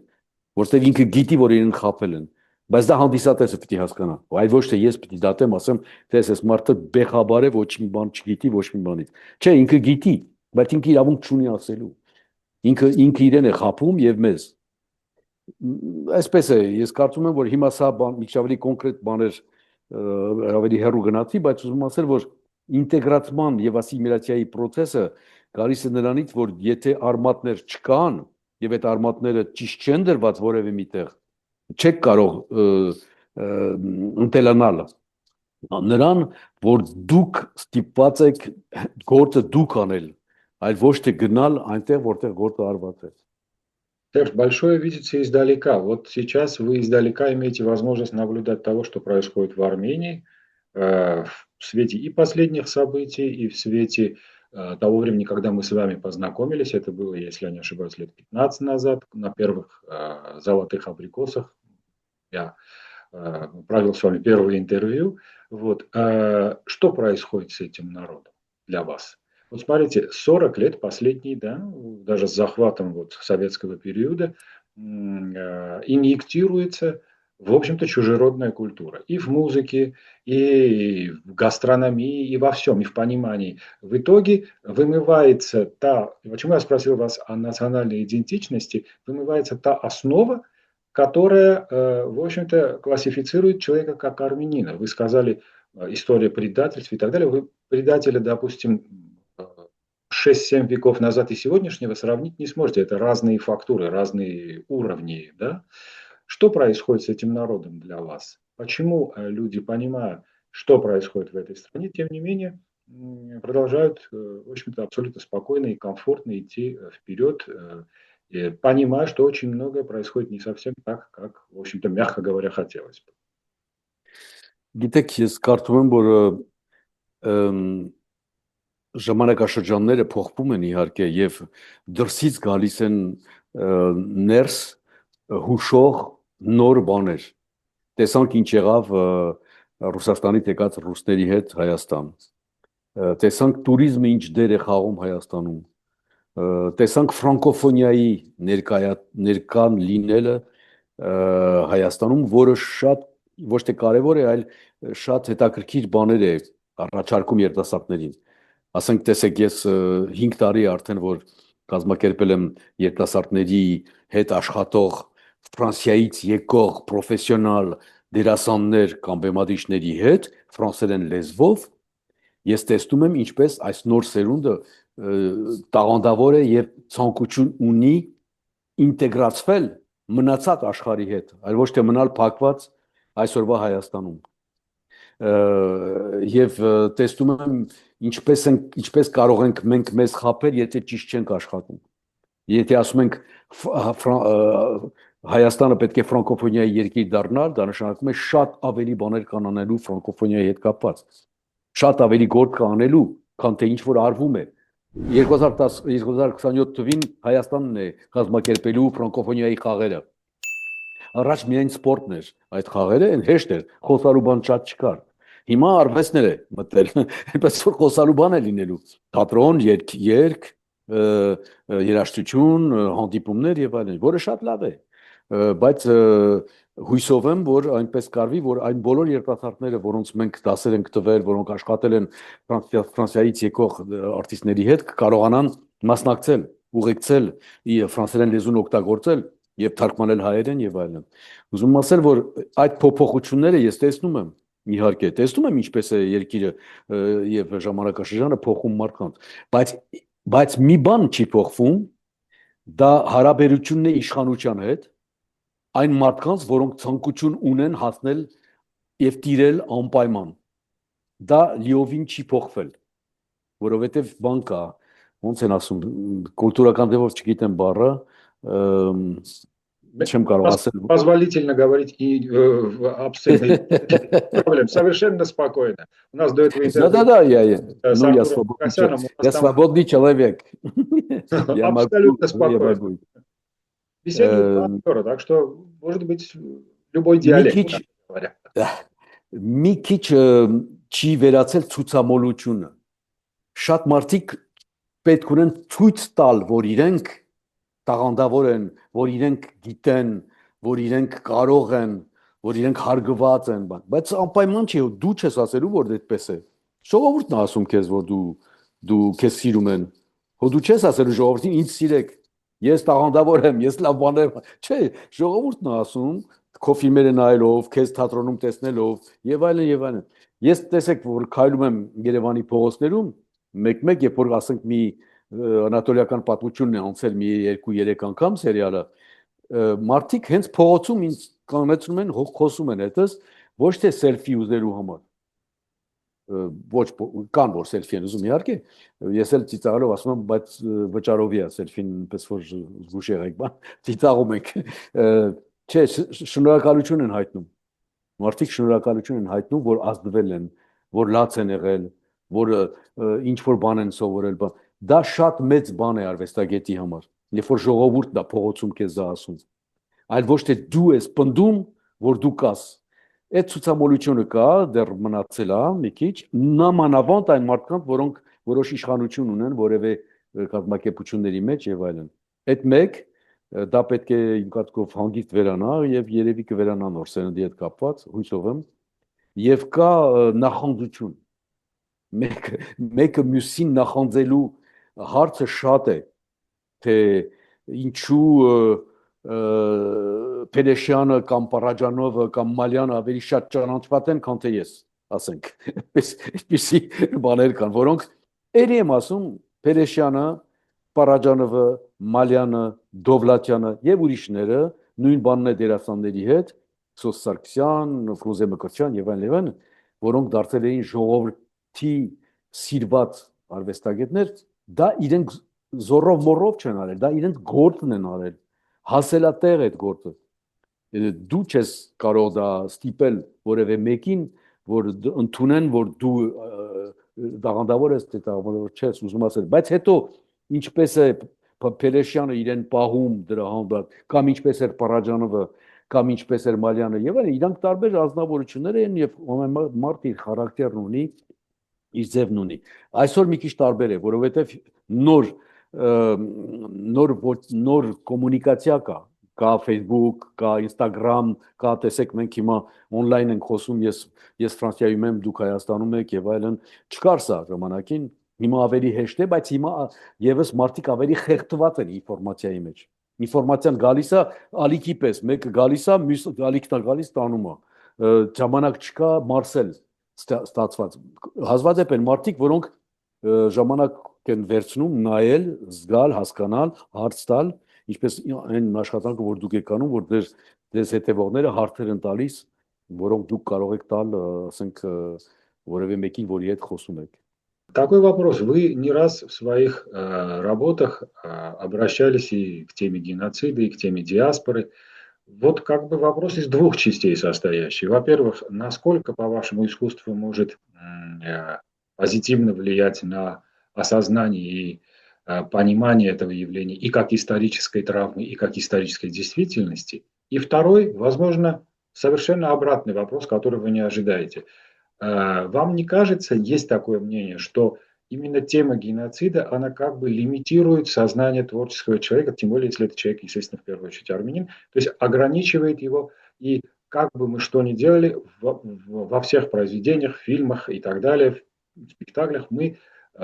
որտեղ ինքը գիտի որ իրեն խափել են բայց դա հանդիսատեսը պիտի հասկանա այլ ոչ թե ես պիտի դատեմ ասեմ տես այս մարդը բեխաբար է ոչ մի բան չգիտի ոչ մի բանից չէ ինքը գիտի բայց ինքը իրավունք չունի ասելու ինքը իրեն է խափում եւ մեզ այսպես է ես կարծում եմ որ հիմա սա բան մի ավելի կոնկրետ բաներ ավելի հեռու գնացի բայց ուզում ասել որ ինտեգրացման եւ ասիմիլյացիայի process-ը գալիս է նրանից որ եթե արմատներ չկան եւ այդ արմատները ճիշտ չեն դրված որևէ միտեղ չեք կարող ընտելանալ նրան որ դուք ստիպված եք գործը դուք անել այլ ոչ թե գնալ այնտեղ որտեղ գործը արված է Серж, большое видите издалека. Вот сейчас вы издалека имеете возможность наблюдать того, что происходит в Армении, в свете и последних событий, и в свете того времени, когда мы с вами познакомились. Это было, если я не ошибаюсь, лет 15 назад, на первых золотых абрикосах. Я провел с вами первое интервью. Вот. Что происходит с этим народом для вас? Вот смотрите, 40 лет последний, да, даже с захватом вот советского периода инъектируется, в общем-то, чужеродная культура. И в музыке, и в гастрономии, и во всем, и в понимании. В итоге вымывается почему я спросил вас о национальной идентичности, вымывается та основа, которая, в общем-то, классифицирует человека как армянина. Вы сказали, история предательств и так далее. Вы предателя, допустим, 6-7 веков назад и сегодняшнего сравнить не сможете. Это разные фактуры, разные уровни. Да? Что происходит с этим народом для вас? Почему люди, понимая, что происходит в этой стране, тем не менее, продолжают, в общем-то, абсолютно спокойно и комфортно идти вперед, понимая, что очень многое происходит не совсем так, как, в общем-то, мягко говоря, хотелось бы. Գիտեք, ես կարծում եմ, որ ժամանակաշրջանները փոխվում են իհարկե եւ դրսից գալիս են ներս հուշող նոր բաներ։ Տեսանք ինչ եղավ Ռուսաստանից եկած ռուսների հետ Հայաստան։ Տեսանք туриզմը ինչ դեր է խաղում Հայաստանում։ Տեսանք ֆրանկոֆոնիայի ներկան լինելը Հայաստանում, որը շատ ոչ թե կարևոր է, այլ շատ հետաքրքիր բաներ է առաջարկում երիտասարդներին։ Ասենք տեսեք ես 5 տարի արդեն որ կազմակերպել եմ երիտասարդների հետ աշխատող Ֆրանսիայից եկող պրոֆեսիոնալ դերասաններ կամ բեմադրիչների հետ ֆրանսերեն լեզվով ես տեսնում եմ ինչպես այս նոր սերունդը տաղանդավոր է եւ ցանկություն ունի ինտեգրացվել մնացած աշխարհի հետ, այլ ոչ թե մնալ փակված այսօրվա Հայաստանում։ եւ տեսնում եմ ինչպես կարող ենք մենք մեզ խաբել, եթե ճիշտ չենք աշխատում։ Եթե ասում ենք Հայաստանը պետք է ֆրանկոֆոնիայի երկիր դառնալ, դա նշանակում է շատ ավելի բաներ կան անելու ֆրանկոֆոնիայի հետ կապված։ Շատ ավելի գործ կա անելու, քան թե ինչ որ արվում է։ 2027 թվին Հայաստանն է կազմակերպելու ֆրանկոֆոնիայի խաղերը։ Առաջ միայն սպորտն էր այդ խաղերը, այն հեշտ էր, խոսալու բան շատ չկար։ Հիմա արվեստներ է մտել, այնպես որ խոսալու բան է լինելու։ Թատրոն, երգ, երաժշտություն, հանդիպումներ եւ այլն, որը շատ լավ է, բայց հույսով եմ, որ այնպես կարվի, որ այն բոլոր երիտասարդները, որոնց մենք դասեր ենք տվել, որոնք աշխատել են Ֆրանսիայից եկող արտիստների հետ, կարողանան մասնակցել, ուղեկցել ֆրանսերեն լեզուն օգտագործել եւ թարգմանել հայերեն եւ այլն։ Ուզում եմ ասել, որ այդ փոփոխությունները ես տեսնում եմ, իհարկե, տեսնում եմ ինչպես է երկիրը եւ ժամանակաշրջանը փոխում մարդկանց, բայց մի բան չի փոխվում, դա հարաբերությունն է իշխանության հետ, այն մարդկանց, որոնք ցանկություն ունեն հասնել եւ տիրել անպայման։ Դա լիովին չի փոխվել, որովհետեւ բան կա, ոնց են ասում, կուլտուրական ձևով չգիտեմ բառը, чем позволительно говорить и абсолютно проблем, совершенно спокойно. У нас до этого да, я свободный человек. Абсолютно спокойно. Беседуем актера, так что может быть любой диалект. Մի քիչ չի վերացել ցուցամոլությունը։ Շատ մարդիկ պետք ունեն ցույց տալ, որ իրենք տաղանդավոր են, որ իրենք գիտեն, որ իրենք կարող են, որ իրենք հարգված են, բայց անպայման չի, դու չես ասելու, որ այդպես է։ Ժողովուրդն է ասում քեզ, որ դու քեզ սիրում են։ Հո դու չես ասելու ժողովրդին, ինձ սիրեք։ Ես տաղանդավոր եմ, ես լավ բաներ, չէ, ժողովուրդն է ասում, քո ֆիլմերը նայելով, քեզ թատրոնում տեսնելով եւ այլն եւ այլն։ Ես տեսեք, որ քայլում եմ Երևանի փողոցներում, մեկ-մեկ, երբ որ ասենք մի անատոլիական պատմությունն է անցել մի 2-3 անգամ սերիալը, մարդիկ հենց փողոցում ինձ կանեցնում են, խոսում են հետս, ոչ թե սելֆի ուզելու համար։ Ոչ կան որ սելֆի են ուզում իհարկե, ես էլ ծիծաղելով ասում եմ, բայց վճարովի է սելֆին, պես որ զգուշ եղեք, բան, ծիծաղում եք։ Չէ, շնորհակալություն են հայտնում։ Մարդիկ շնորհակալություն են հայտնում, որ ազդվել են, որ լաց են եղել, որ ինչ որ բան են սովորել, բան։ Դա շատ մեծ բան է արվեստագետի համար, երբ որ ժողովուրդն է փողոցում քեզ դա ասում, այլ ոչ թե դու ես պնդում, որ դու կաս։ Այդ ցուցամոլությունը կա, դեռ մնացել է մի քիչ, նամանավանդ այն մարդկանց, որոնք որոշ իշխանություն ունեն որևէ կազմակերպությունների մեջ եւ այլն։ Այդ մեկ դա պետք է իմ կարծիքով հանգիստ վերանա եւ երևի կվերանա նոր սերնդի հետ կապված, հույսով եմ։ Եվ կա նախանձություն։ Մեկը մյուսին նախանձելու հարցը շատ է, թե ինչու Փելեշյանը կամ Պարաջանովը կամ Մալյանը ավելի շատ ճանաչված են, քան թե ես, ասենք։ Այսպիսի բաներ կան, որոնք երի եմ ասում, Փելեշյանը, Պարաջանովը, Մալյանը, Դովլաթյանը եւ ուրիշները նույն բանն է դերասանների հետ, Սոս Սարգսյան, Ֆրուզե Մկրտչյան եւ այլն, որոնք դարձել էին ժողովրդի սիրված արվեստագետներ, դա իրենք զորով մորով չեն արել, դա իրենց գործն են արել, հասելատեղ այդ գործը։ Դու չես կարող դա ստիպել որևէ մեկին, որ ընդունեն, որ դու տաղանդավոր ես, թե տաղանդավոր չես, ուզում ասել, բայց հետո ինչպես է Փելեշյանը իրեն պահում դրա համար, կամ ինչպես էր Պարաջանովը, կամ ինչպես էր Մալյանը, եւ այլն, իրանք տարբեր ազնվորություններ են եւ մարդ իր խարակտերն ունի, իր ձևն ունի։ Այսօր մի քիչ տարբեր է, որովհետեւ նոր կոմունիկացիա կա Facebook, կա Instagram, կա տեսեք մենք հիմա on-line ենք խոսում, ես Ֆրանսիայում եմ, դուք Հայաստանում եք եւ այլն, չկար սա ժամանակին, հիմա ավելի հեշտ է, բայց հիմա եւս մարդիկ ավելի խեղդված են ինֆորմացիայի մեջ։ Ինֆորմացիան գալիս է ալիքի պես, մեկը գալիս է, մյուսը ալիքն է գալիս տանում է։ Ժամանակ չկա Մարսել ստացված։ Հազվադեպ են մարդիկ, որոնք ժամանակ են վերցնում նայել, զգալ, հասկանալ, հարց տալ, ինչպես այն աշխատանքը, որ դուք եք անում, որ դες հետևողները հարցեր են տալիս որոնք դուք կարող եք տալ, ասենք, որևէ մեկին, որի հետ խոսում եք։ Такой вопрос. Вы не раз в своих работах обращались и к теме геноцида, и к теме диаспоры. Вот как бы вопрос из двух частей состоящий. Во-первых, насколько, по-вашему, искусство может позитивно влиять на осознание и понимание этого явления и как исторической травмы, и как исторической действительности. И второй, возможно, совершенно обратный вопрос, который вы не ожидаете. Вам не кажется, есть такое мнение, что именно тема геноцида, она как бы лимитирует сознание творческого человека, тем более, если это человек, естественно, в первую очередь армянин, то есть ограничивает его, и как бы мы что ни делали, во всех произведениях, фильмах и так далее, в спектаклях мы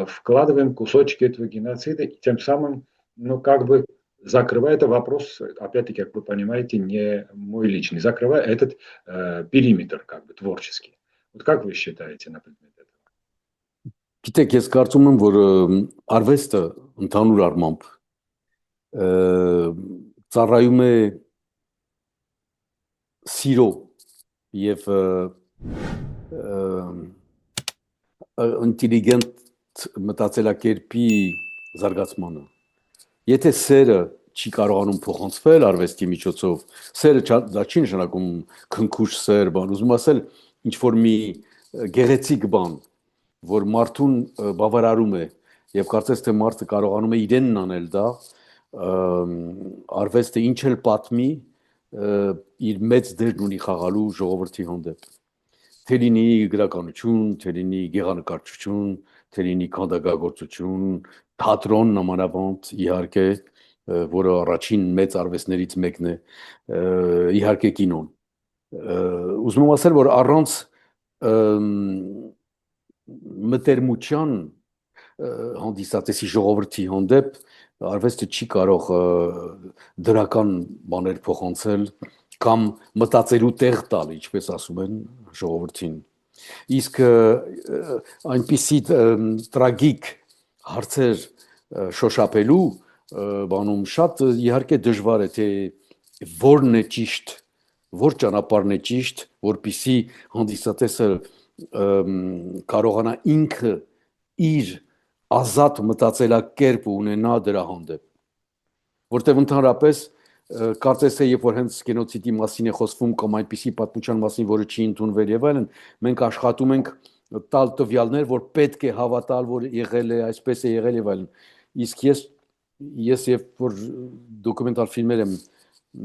вкладываем кусочки этого геноцида, и тем самым, ну, как бы закрывая это вопрос, опять-таки, как вы понимаете, не мой личный, закрывая этот периметр, как бы, творческий. Вот как вы считаете на предмет этого? Գիտեք, ես կարծում եմ, որ արվեստը ընդհանուր առմամբ ծառայում է սիրո եւ ինտելիգենտ մտածելակերպի զարգացմանը։ Եթե սերը չի կարողանում փոխանցվել արվեստի միջոցով, սերը դա չի նշանակում քնքուշ սեր, բան, ուզում ասել ինչ որ մի գեղեցիկ բան, որ մարդուն բավարարում է եւ կարծես թե մարդը կարողանում է իրենն անել դա, արվեստը ինչ էլ պատմի, իր մեծ դերն ունի խաղալու ժողովրդի հանդեպ։ Թե լինի գրականություն, թե լինի գեղանկարչություն, թե լինի քանդակագործություն, թատրոն նամանավանդ իհարկե, որը առաջին մեծ արվեստներից մեկն է, իհարկե կինոն։ Ուզում եմ ասել, որ առանց մտերմության հանդիսատեսի ժողովրդի հանդեպ արվեստը չի կարող դրական բաներ փոխանցել կամ մտածելու տեղ տալ, ինչպես ասում են ժողովրդին։ Իսկ այնպիսի տրագիկ հարցեր շոշափելու բանում շատ իհարկե դժվար է, թե որն է ճիշտ, որ ճանապարհն է ճիշտ, որպիսի հանդիսատեսը կարողանա ինքը իր ազատ մտածելակերպ ունենա դրա հանդեպ, որտեղ ընդհանրապես կարծես թե երբ որ հենց գենոցիդի մասին է խոսվում կամ այնպիսի պատմության մասին, որը չի ընդունվել եւ այլն, մենք աշխատում ենք տալ տվյալներ, որ պետք է հավատալ, որ եղել է, այսպես է եղել եւ այլն։ Իսկ ես երբ որ դոկումենտալ ֆիլմեր եմ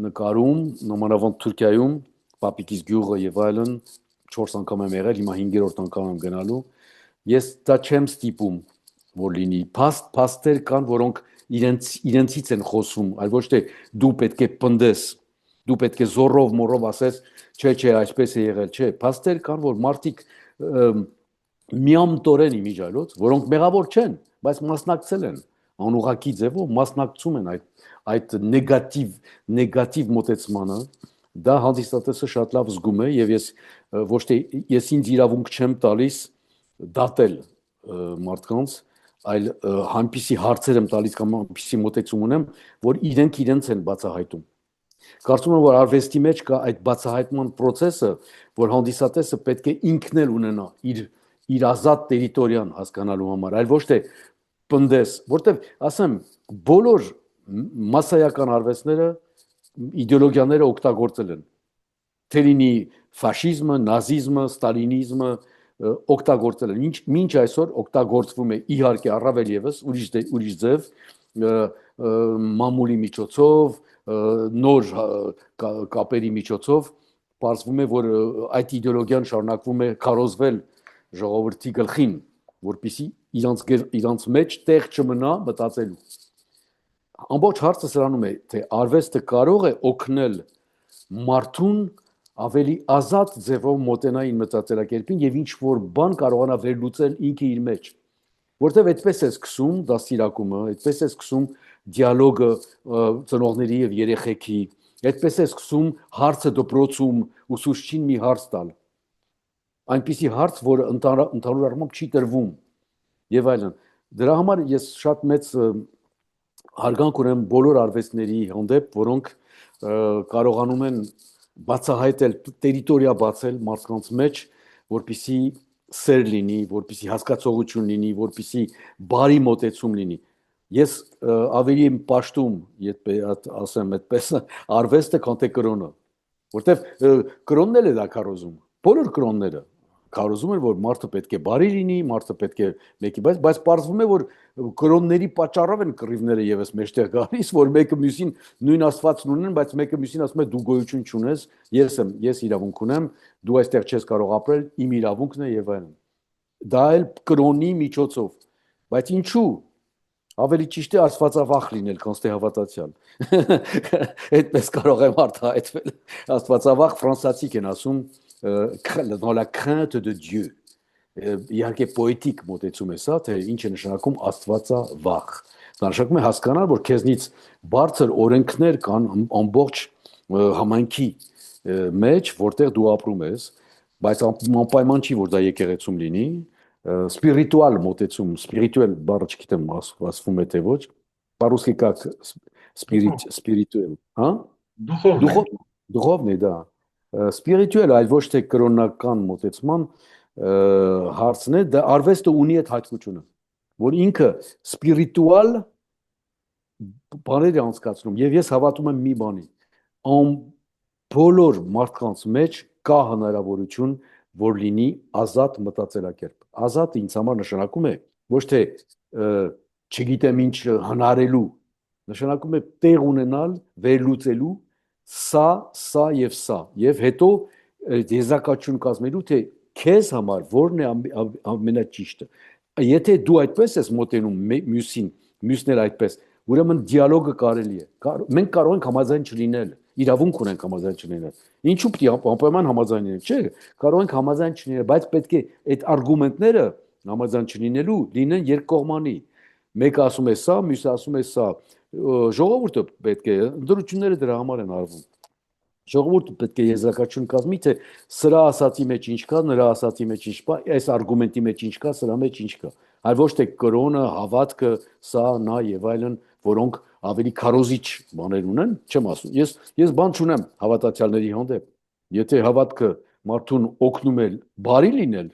նկարում, նմանավանդ Թուրքիայում, Պապիկիս գյուղը եւ այլն, 4 անգամ եմ եղել, հիմա 5-րդ անգամ եմ գնալու, ես դա չեմ ստիպում, որ լինի փաստեր կան, որոնք իրենցից են խոսում, այլ ոչ թե դու պետք է պնդես, դու պետք է զորով մորով ասես, չէ, այսպես է եղել, չէ, փաստեր կան, որ մարդիկ միամտորեն իմիջայլոց, որոնք մեղավոր չեն, բայց մասնակցել են, անուղակի ձևով մասնակցում են այդ նեգատիվ մոտեցմանը, դա հանդիսատեսը շատ լավ զգում է եւ ես ոչ թե ես ինձ իրավունք չեմ տալիս դատել մարդկանց, այլ համպիսի հարցեր եմ տալիս կամ համպիսի մոտեցում ունեմ, որ իրենց են բացահայտում։ Կարծում եմ, որ արվեստի մեջ կա այդ բացահայտման process-ը, որ հանդիսատեսը պետք է ինքն էլ ունենա իր ազատ տերիտորիան հասկանալու համար, այլ ոչ թե պնդես, որտեվ ասեմ, բոլոր մասսայական արվեստները իդեոլոգիաները օգտագործել են։ Թե լինի ֆաշիզմը, նազիզմը, ստալինիզմը օգտագործել են, մինչ այսօր օգտագործվում է իհարկե առավել եւս ուրիշ ձև մամուլի միջոցով, նոր կապերի միջոցով, պարզվում է, որ այդ իդեոլոգիան շարունակվում է քարոզվել ժողովրդի գլխին, որպեսզի իրանց մեջ տեղ չմնա մտածելու։ Ամբողջ հարցը սրանում է, թե արվեստը կարող է օգնել մարդուն ավելի ազատ ձևով մոտենային մտածելակերպին եւ ինչ որ բան կարողանա վերլուծել ինքը իր մեջ, որտեվ այդպես է սկսում դաստիարակումը, այդպես է սկսում դիալոգը ծնողների եւ երեխեքի, այդպես է սկսում հարցը դպրոցում ուսուցչին մի հարց տալ, այնպիսի հարց, որը ընդհանուր առմամբ չի տրվում եւ այլն։ Դրա համար ես շատ մեծ հարգանք ունեմ բոլոր արվեստների հանդեպ, որոնք կարողանում են բացահայտել տերիտորիա բացել մարդկանց մեջ, որպիսի սեր լինի, որպիսի հասկացողություն լինի, որպիսի բարի մոտեցում լինի։ Ես ավելի եմ պաշտում, եթե ասեմ այդպես, արվեստը քան թե կրոնը, որտեվ կրոնն էլ է դա քարոզում, բոլոր կրոնները քարոզում են, որ մարդը պետք է բարի լինի, մարդը պետք է մեկի, բայց պարզվում է, որ կրոնների պատճառով են կռիվները եւս մեջտեղ գալիս, որ մեկը մյուսին նույն Աստվածն ունեն, բայց մեկը մյուսին ասում է դու գոյություն չունես, ես իրավունք ունեմ, դու այստեղ չես կարող ապրել, իմ իրավունքն է եւ այլն։ Դա էլ կրոնի միջոցով, բայց ինչու։ Ավելի ճիշտ է աստվածավախ լինել, քան թե հավատացյալ։ Այդպես կարող եմ արտահայտվել։ Աստվածավախ ֆրանսացիք են ասում dans la crainte de Dieu։ Իհարկե պոետիկ մոտեցում է սա, թե ինչ է նշանակում աստվածավախ։ Դա նշանակում է հասկանալ, որ քեզնից բարձր օրենքներ կան ամբողջ համայնքի մեջ, որտեղ դու ապրում ես, բայց անպայման չի, որ դա եկեղեցում լինի, սպիրիտուալ մոտեցում, սպիրիտուալ բառը չգիտեմ ասվում է թե ոչ, по-русски как спиритуал, а? Духовный. Духовный, да. Սպիրիտուալ, այլ ոչ թե կրոնական մոտեցման հարցն է, դա արվեստը ունի այդ հատկությունը, որ ինքը սպիրիտուալ բաներ է անցկացնում, եւ ես հավատում եմ մի բանի, բոլոր մարդկանց մեջ կա հնարավորություն, որ լինի ազատ մտածելակերպ։ Ազատ ինձ համար նշանակում է ոչ թե չգիտեմ ինչ հնարելու, նշանակում է տեղ ունենալ, վերլուծելու սա եւ հետո եզրակացություն կազմելու թե քեզ համար որն է ամենաճիշտը։ Եթե դու այդպես ես մոտենում մյուսին, մյուսներ այդպես, ուրեմն դիալոգը կարելի է։ Մենք կարող ենք համաձայն չլինել, իրավունք ունենք համաձայն չլինել։ Ինչու պիտի անպայման համաձայն լինենք, չէ՞։ Կարող ենք համաձայն չլինել, բայց պետք է այդ արգումենտները համաձայն չլինելու լինեն երկկողմանի։ Մեկը ասում է սա, մյուսը ասում է սա։ Ժողովուրդը պետք է, դրությունները դրա համար են արվում։ Ժողովուրդը պետք է եզրակացություն կազմի, թե սրա ասացի մեջ ինչ կա, նրա ասացի մեջ ինչ կա, այս արգումենտի մեջ ինչ կա, սրա մեջ ինչ կա։ Այլ ոչ թե կրոնը, հավատքը, սա, նա եւ այլն, որոնք ավելի քարոզիչ բաներ ունեն, չեմ ասում։ Ես բան չունեմ հավատացյալների հանդեպ։ Եթե հավատքը մարդուն օգնում է բարի լինել,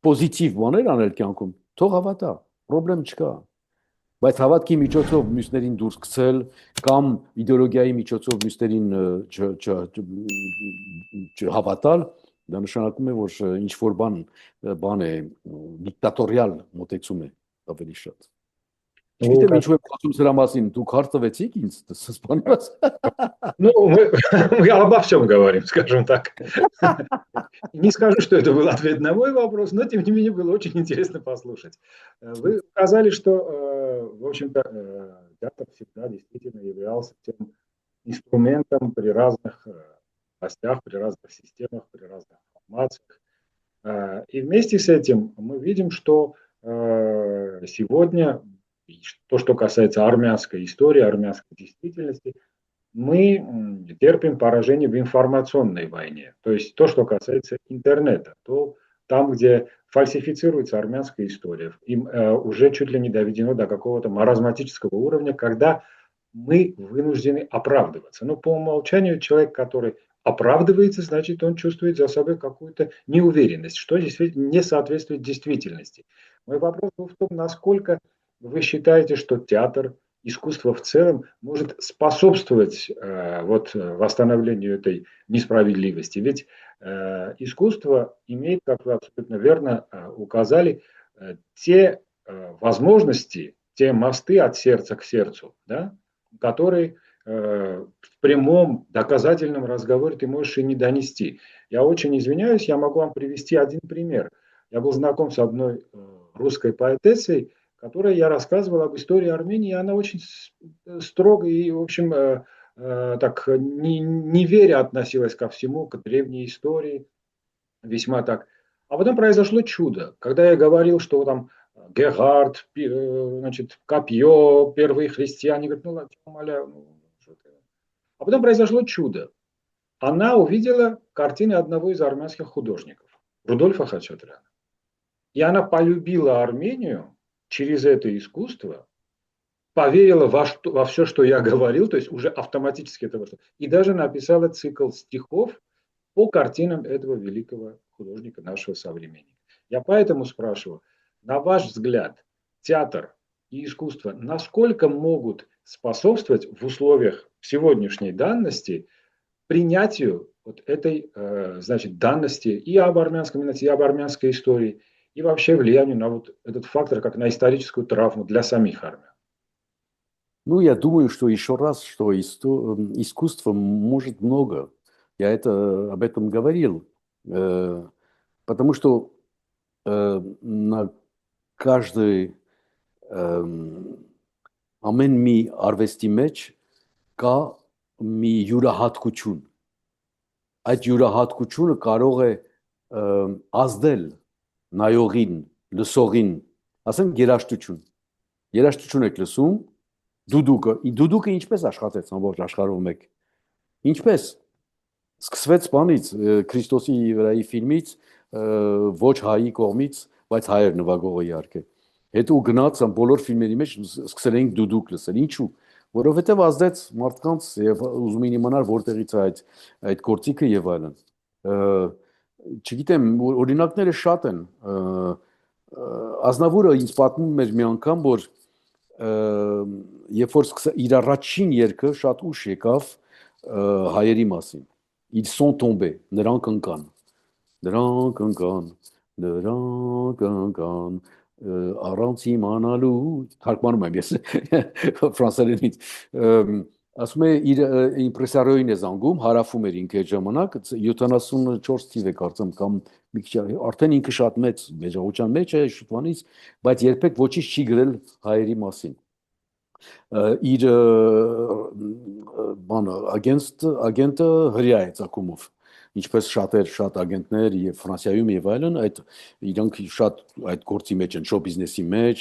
պոզիտիվ բաներ անել կյանքում, թող հավատա, խնդրեմ չկա։ Բայց հավատքի միջոցով մյուսներին դուրս գցել կամ իդեոլոգիայի միջոցով մյուսներին չհավատալ, դա նշանակում է, որ ինչ որ բան է դիկտատորիալ մոտեցում է ավելի շատ։ Չգիտեմ ինչու եմ խոսում սրա մասին, դուք հարց տվեցիք ինձ, սպանված։ Ну, мы обо всем говорим, скажем так. Не скажу, что это был ответ на мой вопрос, но тем не менее было очень интересно послушать. Вы сказали, что, в общем-то, театр всегда действительно являлся тем инструментом при разных властях, при разных системах, при разных формациях. И вместе с этим мы видим, что сегодня, то, что касается армянской истории, армянской действительности, мы терпим поражение в информационной войне. То есть то, что касается интернета, то там, где фальсифицируется армянская история, им уже чуть ли не доведено до какого-то маразматического уровня, когда мы вынуждены оправдываться. Но по умолчанию человек, который оправдывается, значит, он чувствует за собой какую-то неуверенность, что действительно не соответствует действительности. Мой вопрос был в том, насколько вы считаете, что театр, искусство в целом может способствовать восстановлению этой несправедливости. Ведь искусство имеет, как вы абсолютно верно указали, те возможности, те мосты от сердца к сердцу, да, которые в прямом доказательном разговоре ты можешь и не донести. Я очень извиняюсь, я могу вам привести один пример. Я был знаком с одной русской поэтессой, которой я рассказывал об истории Армении, и она очень строго и, в общем, так не веря относилась ко всему, к древней истории, весьма так. А потом произошло чудо, когда я говорил, что там Герард, значит, Копье, первые христиане, говорят, ну ладно, умоляю. А потом произошло чудо. Она увидела картины одного из армянских художников, Рудольфа Хачатряна. И она полюбила Армению через это искусство поверила во все, что я говорил, то есть уже автоматически это вошло. И даже написала цикл стихов по картинам этого великого художника, нашего современника. Я поэтому спрашиваю, на ваш взгляд, театр и искусство насколько могут способствовать в условиях сегодняшней данности принятию вот этой, значит, данности и об армянском и об армянской истории, и вообще влиянию на вот этот фактор, как на историческую травму для самих армян? Ну, я думаю, что еще раз, что искусство может много. Я об этом говорил. Потому что на каждый ամեն մի արվեստի մեջ կա մի յուրահատկություն։ Այդ յուրահատկությունը կարող է ազդել նայողին, լսողին, ասենք երաժշտություն։ Երաժշտություն եք լսում, դուդուկը ինչպես աշխատեց ամբողջ աշխարհով մեկ։ Ինչպես սկսվեց բանից Քրիստոսի վրայի ֆիլմից ոչ հայի կողմից, բայց հայեր նվագողը իհարկե։ Հետո գնաց բոլոր ֆիլմերի մեջ սկսել էինք դուդուկ լսել։ Ինչու՞։ Որովհետև ազդեց մարդկանց եւ ուզում էին իմանալ որտեղից է այդ գործիքը եւ այլն։ Չգիտեմ, օրինակները շատ են։ Ազնավուրը ինձ պատմում էր մի անգամ, որ երբ որ իր առաջին երգը շատ ուշ եկավ հայերի մասին։ Ils sont tombés, նրանք ընկան։ Նրանք ընկան, նրանք ընկան առանց իմանալու թարգմանում եմ ես ֆրանսերենից ասում է իր իմպրեսարիոին է զանգում հարավում էր ինքը այդ ժամանակ 74 թիվ է կարծեմ կամ մի քիչ արդեն ինքը շատ մեծ մեջողության մեջ է շուտվանից բայց երբեք ոչինչ չի գրել հայերի մասին իր բանը agentը հրյա է ցակումով ինչպես շատ ագենտներ եւ Ֆրանսիայում եւ այլն այդ իրանք շատ այդ գործի մեջ են շոու բիզնեսի մեջ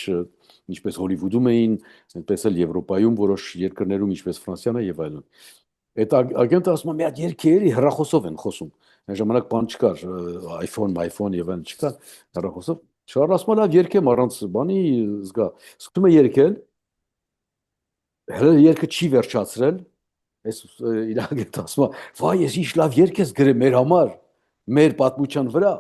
ինչպես Հոլիվուդում էին այնպես էլ Եվրոպայում որոշ երկրներում ինչպես Ֆրանսիան եւ այլն այդ ագենտը ասում է մի հատ երկերի հեռախոսով են խոսում այն ժամանակ բան չկար iPhone եւ այլն չկար հեռախոսով չար ասում է լավ երկեմ առանց բանի զգա սկսում է երկել հələ երկը չի վերջացրել Ես իրագետ ասում եմ, վայ, ես ինչ լավ երգ ես գրել մեր համար, մեր պատմության վրա,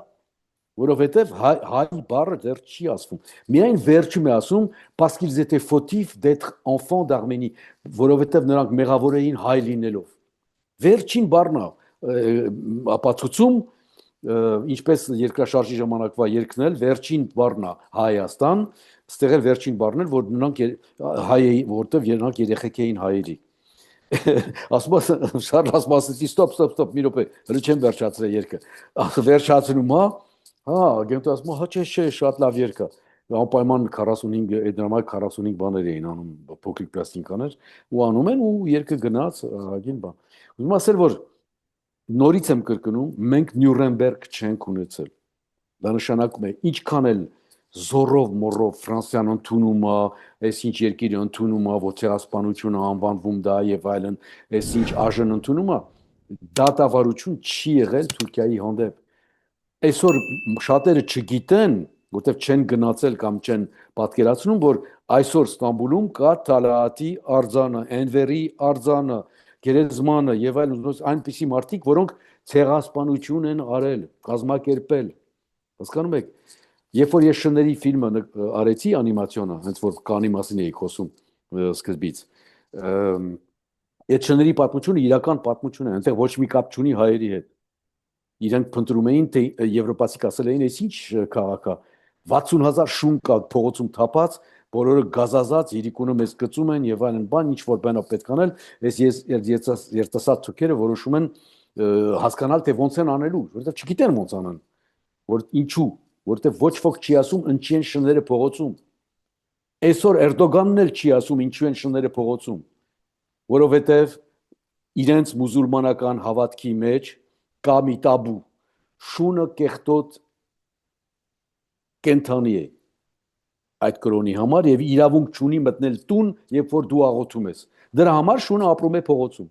որովհետև հայ բառը դեռ չի ասվում։ Միայն վերջում է ասում, parce qu'ils étaient fautifs d'être enfants d'Arménie, որովհետև նրանք մեղավոր էին հայ լինելով։ Վերջին բառն է ապացուցում, ինչպես երկրաշարժի ժամանակվա երգն էլ, վերջին բառն է Հայաստան, ստեղ էլ վերջին բառն էլ, որ նրանք հայ էին, որտեղ նրանք երեխեք էին հայերի։ Ասում Շարլ ասում ասեցի ստոպ մի րոպե հələ չեմ վերջացրել երգը վերջացնում հա գեմտը ասում հա չէ շատ լավ երգ է անպայման 45 այդ ժամանակ 45 բաներ էին անում փոքրիկ պլաստինկաներ ու անում են ու երգը գնաց ագին բան ուզում ասել որ նորից եմ կրկնում մենք Նյուրնբերգ չենք ունեցել դա նշանակում է ինչքան էլ Զորով մորով Ֆրանսիան ընդունում է, այս ինչ երկիրը ընդունում է, ոգեղասպանությունը անվանվում դա եւ այլն, այս ինչ ԱԺ-ն ընդունում է, դատավարություն չի եղել Թուրքիայի հանդեպ։ Այսօր շատերը չգիտեն, որտեղ չեն գնացել կամ չեն պատկերացնում, որ այսօր Ստամբուլում կա Թալաատի արձանը, Էնվերի արձանը, Գերեզմանը եւ այլն, այնպիսի մարդիկ, որոնք ցեղասպանություն են արել, կազմակերպել։ Հասկանում եք։ Երբ որ ես շների ֆիլմը արեցի անիմացիոնը, հենց որ կանի մասին էի խոսում սկզբից, այդ շների պատմությունը իրական պատմություն է, այնտեղ ոչ մի կապ չունի հայերի հետ։ Իրենք փնտրում էին, թե եվրոպացիք ասել էին, այս ինչ քաղաք է, 60,000 շուն կա փողոցում թափած, բոլորը գազազած, իրիկունը մեզ գծում են եւ այլն բան, ինչ որ բանա պետք անել, այս երիտասարդ թուրքերը որոշում են հասկանալ, թե ոնց են անելու, որովհետեւ չգիտեն ոնց անեն, որ ինչու որտեղ ոչ ոք չի ասում ինչի են շները փողոցում։ Այսօր Էրդոգանն էլ չի ասում ինչու են շները փողոցում, որովհետև իրենց մուսուլմանական հավատքի մեջ կա մի տաբու։ Շունը կեղտոտ կենթանի է այդ կրոնի համար եւ իրավունք չունի մտնել տուն, երբ որ դու աղոթում ես։ Դրա համար շունը ապրում է փողոցում։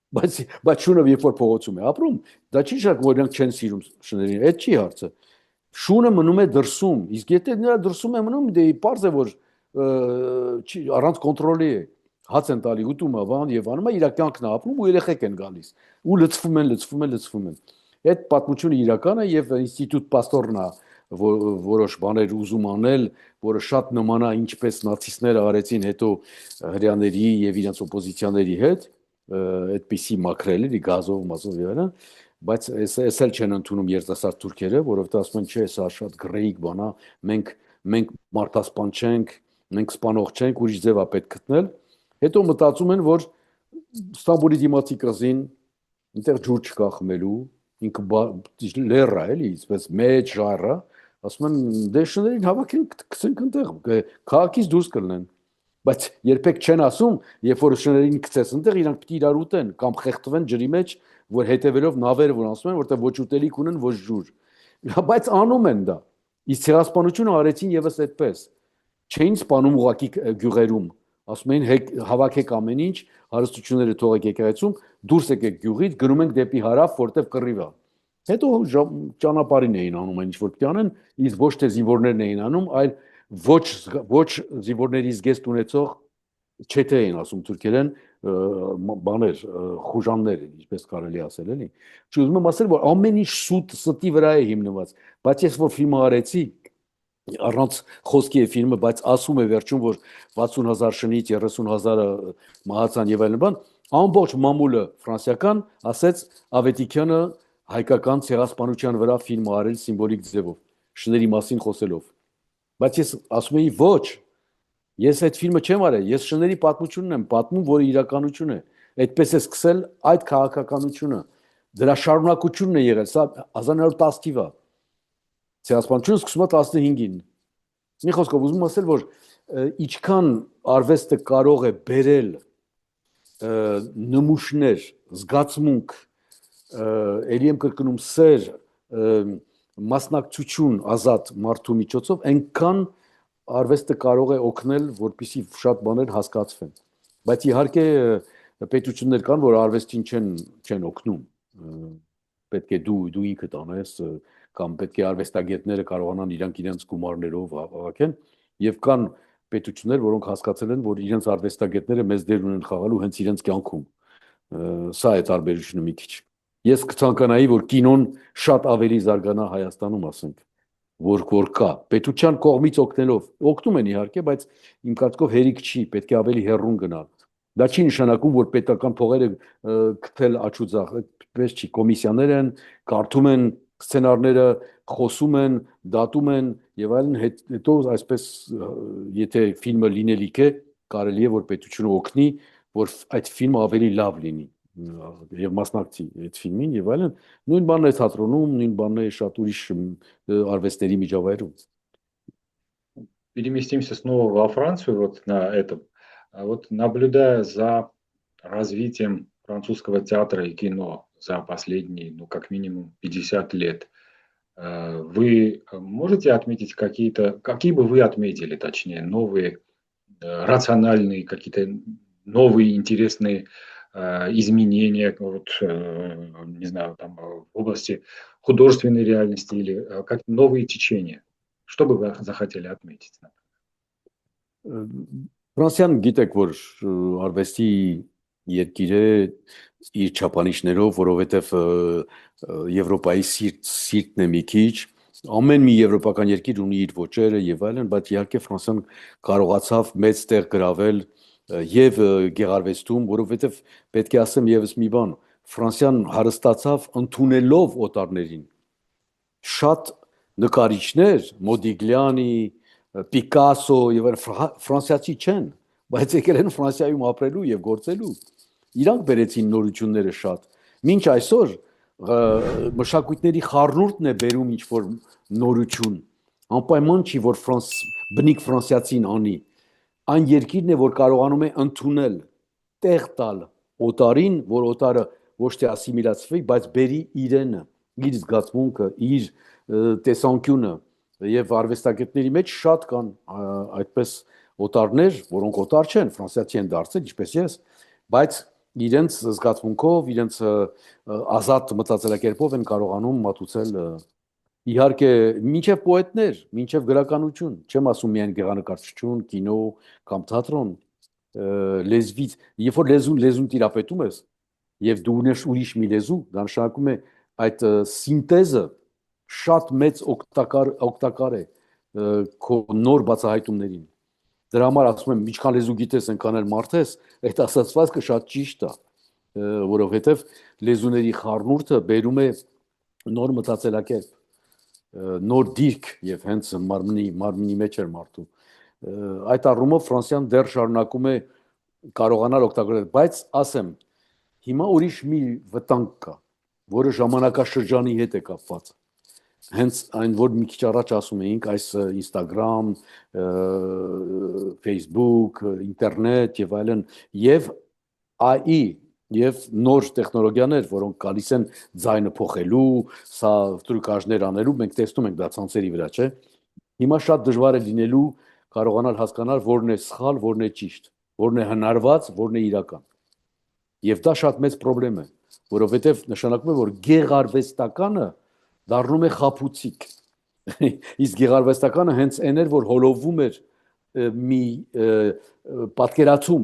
Բայց շունը երբ որ փողոցում է ապրում, դա չի շարք որ նրանք չեն սիրում շներին, այդ չի հարցը։ Շունը մնում է դրսում, իսկ եթե նրա դրսում է մնում, դե պարզ է որ առանց կոնտրոլի է։ Հաց են տալի, ուտում է, բան եւ անում է, իր կյանքն է ապրում ու երեխեք են գալիս։ Ու լցվում են։ Այդ պատմությունը իրական է եւ ինստիտուտ Պաստորն է որոշ բաներ ուզում անել, որը շատ նման է ինչպես նացիստները արեցին հետո հрьяաների եւ իրենց օպոզիցիաների հետ, այդպիսի մակրել էլի գազով, մազով եւ այլն, բայց էս էլ չեն ընդունում երիտասարդ թուրքերը, որովհետեւ ասում են, չէ, սա շատ գրեիկ բան է, մենք մարտասպան չենք, մենք սպանող չենք, ուրիշ ձև է պետք գտնել։ Հետո մտածում են, որ Ստամբուլի դիմացի կղզին այնտեղ ջուր չկա խմելու, ինքը լեռ է, էլի, այսպես մեծ ժայռ է, ասում են դե շներին հավաքենք, գցենք այնտեղ, քաղաքից դուրս կլինեն։ Բայց երբեք չեն ասում, երբ որ շներին գցես այնտեղ, իրանք պիտի իրար ուտեն կամ խեղդվեն ջրի մեջ, որ հետևելով նավերը որ ասում են, որտեղ ոչ ուտելիք ունեն, ոչ ջուր։ Բայց անում են դա։ Իսկ ցեղասպանությունը արեցին եւս այդպես։ Չէին սպանում ուղակի գյուղերում, ասում էին հավաքեք ամեն ինչ, հարստությունները թողեք եկեղեցում, դուրս եկեք գյուղից, գնում ենք դեպի հարավ, որտեղ կռիվ է։ Հետո ճանապարհին էին անում այն ինչ որ պիտի անեն, իսկ ոչ թե զինվորներն էին անում, այլ ոչ զինվորների զգեստ ունեցող չեթե էին ասում թուրքերեն, բաներ, խուժաններ, ինչպես կարելի ասել, էլի։ Չուզում եմ ասել, որ ամեն ինչ սուտ ստի վրա է հիմնված, բայց ես որ ֆիլմը արեցի, առանց խոսքի է ֆիլմը, բայց ասում է վերջում, որ 60,000 շնից 30,000-ը մահացան եւ այլն բան, ամբողջ մամուլը ֆրանսիական ասեց Ավետիքյանը հայկական ցեղասպանության վրա ֆիլմ արել սիմվոլիկ ձևով, շների մասին խոսելով։ Բայց ես ասում էի ոչ, ես այդ ֆիլմը չեմ արել, ես շների պատմությունն եմ պատմում, որը իրականություն է։ Այդպես է սկսել այդ քաղաքականությունը։ Դրա շարունակությունն է եղել, սա 1910 թիվ է։ Ցեղասպանությունը սկսում է 15-ին։ Մի խոսքով ուզում ասել, որ ինչքան արվեստը կարող է բերել նմուշներ, զգացմունք, ելի եմ կրկնում սեր, մասնակցություն ազատ մարդու միջոցով, այնքան արվեստը կարող է օգնել, որպեսզի շատ բաներ հասկացվեն։ Բայց իհարկե պետություններ կան, որ արվեստին չեն օգնում։ Պետք է դու ինքդ անես, կամ պետք է արվեստագետները կարողանան իրենց գումարներով հավաքեն, եւ կան պետություններ, որոնք հասկացել են, որ իրենց արվեստագետները մեծ դեր ունեն խաղալու հենց իրենց կյանքում։ Սա է տարբերությունը մի քիչ։ Ես կցանկանայի, որ կինոն շատ ավելի զարգանա Հայաստանում, ասենք, որ կա պետության կողմից օգնում են իհարկե, բայց իմ կարծիքով հերիք չի, պետք է ավելի հեռուն գնալ։ Դա չի նշանակում, որ պետական փողերը գտել աչուձախ, այդպես չի, կոմիսիաներ են, կարդում են սցենարները, խոսում են, դատում են եւ այլն, հետո այսպես եթե ֆիլմը լինելիք է, կարելի է որ պետությունը օգնի, որ այդ ֆիլմը ավելի լավ լինի եւ մասնակցի այդ фільмին եւ այլն, նույն բանն է թատրոնում, նույն բանն է շատ ուրիշ արվեստների միջավայրում։ Переместимся снова во Францию, вот на этом. Вот наблюдая за развитием французского театра и кино за последние, ну, как минимум 50 лет, вы можете отметить какие бы вы отметили, точнее, новые, рациональные, какие-то новые интересные изменения, вот, не знаю, там, в области художественной реальности или как новые течения? Что бы вы захотели отметить? Ֆրանսիան գիտեք, որ արվեստի երկիր է իր չափանիշներով, որովհետև Եվրոպայի սիրտն է մի քիչ, ամեն մի եվրոպական երկիր ունի իր ոճերը եւ այլն, բայց իհարկե Ֆրանսիան կարողացավ մեծ տեղ գրավել եւ գեղարվեստում, որովհետև պետք է ասեմ եւս մի բան, Ֆրանսիան հարստացավ ընդունելով օտարներին։ Շատ նկարիչներ, Մոդիգլյանի, Պիկասո եւ ֆրանսիացի չեն, բայց եկել են Ֆրանսիայում ապրելու եւ գործելու։ Իրանք բերեցին նորությունները շատ։ Մինչ այսօր մշակույթների խառնուրդն է բերում ինչ որ նորություն։ Անպայման չի որ բնիկ ֆրանսիացին անի։ Այն երկիրն է, որ կարողանում է ընդունել, տեղ տալ օտարին, որ օտարը ոչ թե ասիմիլացվի, բայց բերի իրենը, իր զգացմունքը, իր տեսանկյունը եւ արվեստագետների մեջ շատ կան այդպես օտարներ, որոնք օտար չեն, ֆրանսիացի են դարձել, ինչպես ես, բայց իրենց զգացմունքով, իրենց ազատ մտածելակերպով են կարողանում մատուցել Իհարկե, մինչև պոետներ, մինչև գրականություն, չեմ ասում միայն գեղանկարչություն, կինո կամ թատրոն, լեզվից, երբ որ լեզուն տիրապետում ես, եւ դու ունես ուրիշ մի լեզու, դա նշանակում է այդ սինտեզը շատ մեծ օգտակար է քո նոր բացահայտումներին։ Դրա համար ասում եմ, ինչքան լեզու գիտես, այնքան էլ մարդ ես, այդ ասացվածքը շատ ճիշտ է, որովհետև լեզուների խառնուրդը բերում է նոր մտածելակերպ, նոր դիրք եւ հենց մարմնի մեջ էր մարդու։ Այդ առումով Ֆրանսիան դեռ շարունակում է կարողանալ օգտագործել, բայց ասեմ, հիմա ուրիշ մի վտանգ կա, որը ժամանակաշրջանի հետ է կապված։ Հենց այն, որ մի քիչ առաջ ասում էինք, այս Instagram, Facebook, ինտերնետ եւ այլն, եւ AI եւ նոր տեխնոլոգիաներ, որոնք գալիս են ձայնը փոխելու, սա տրուկաժներ անելու, մենք տեսնում ենք դա ցանցերի վրա, չէ՞։ Հիմա շատ դժվար է լինելու կարողանալ հասկանալ որն է սխալ, որն է ճիշտ, որն է հնարված, որն է իրական։ Եվ դա շատ մեծ խնդրեմ է, որովհետև նշանակում է, որ գեղարվեստականը դառնում է խաբուցիկ։ Իսկ գեղարվեստականը հենց այն էր, որ հոլովում էր մի պատկերացում,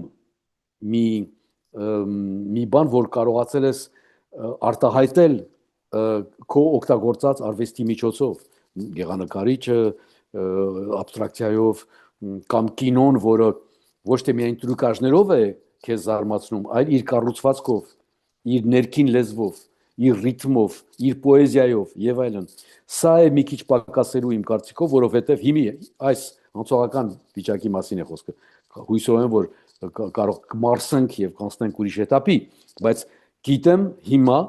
մի բան, որ կարողացել ես արտահայտել քո օգտագործած արվեստի միջոցով, գեղանկարիչը, աբստրակցիայով կամ կինոն, որը ոչ թե միայն տրուկաժներով է քեզ զարմացնում, այլ իր կառուցվածքով, իր ներքին լեզվով, իր ռիթմով, իր պոեզիայով եւ այլն։ Սա է մի քիչ պակասելու իմ կարծիքով, որովհետեւ հիմի այս անցողական վիճակի մասին է խոսքը։ Հույսով եմ, որ կարող կմարսենք եւ կանցնենք ուրիշ էտապի, բայց գիտեմ հիմա,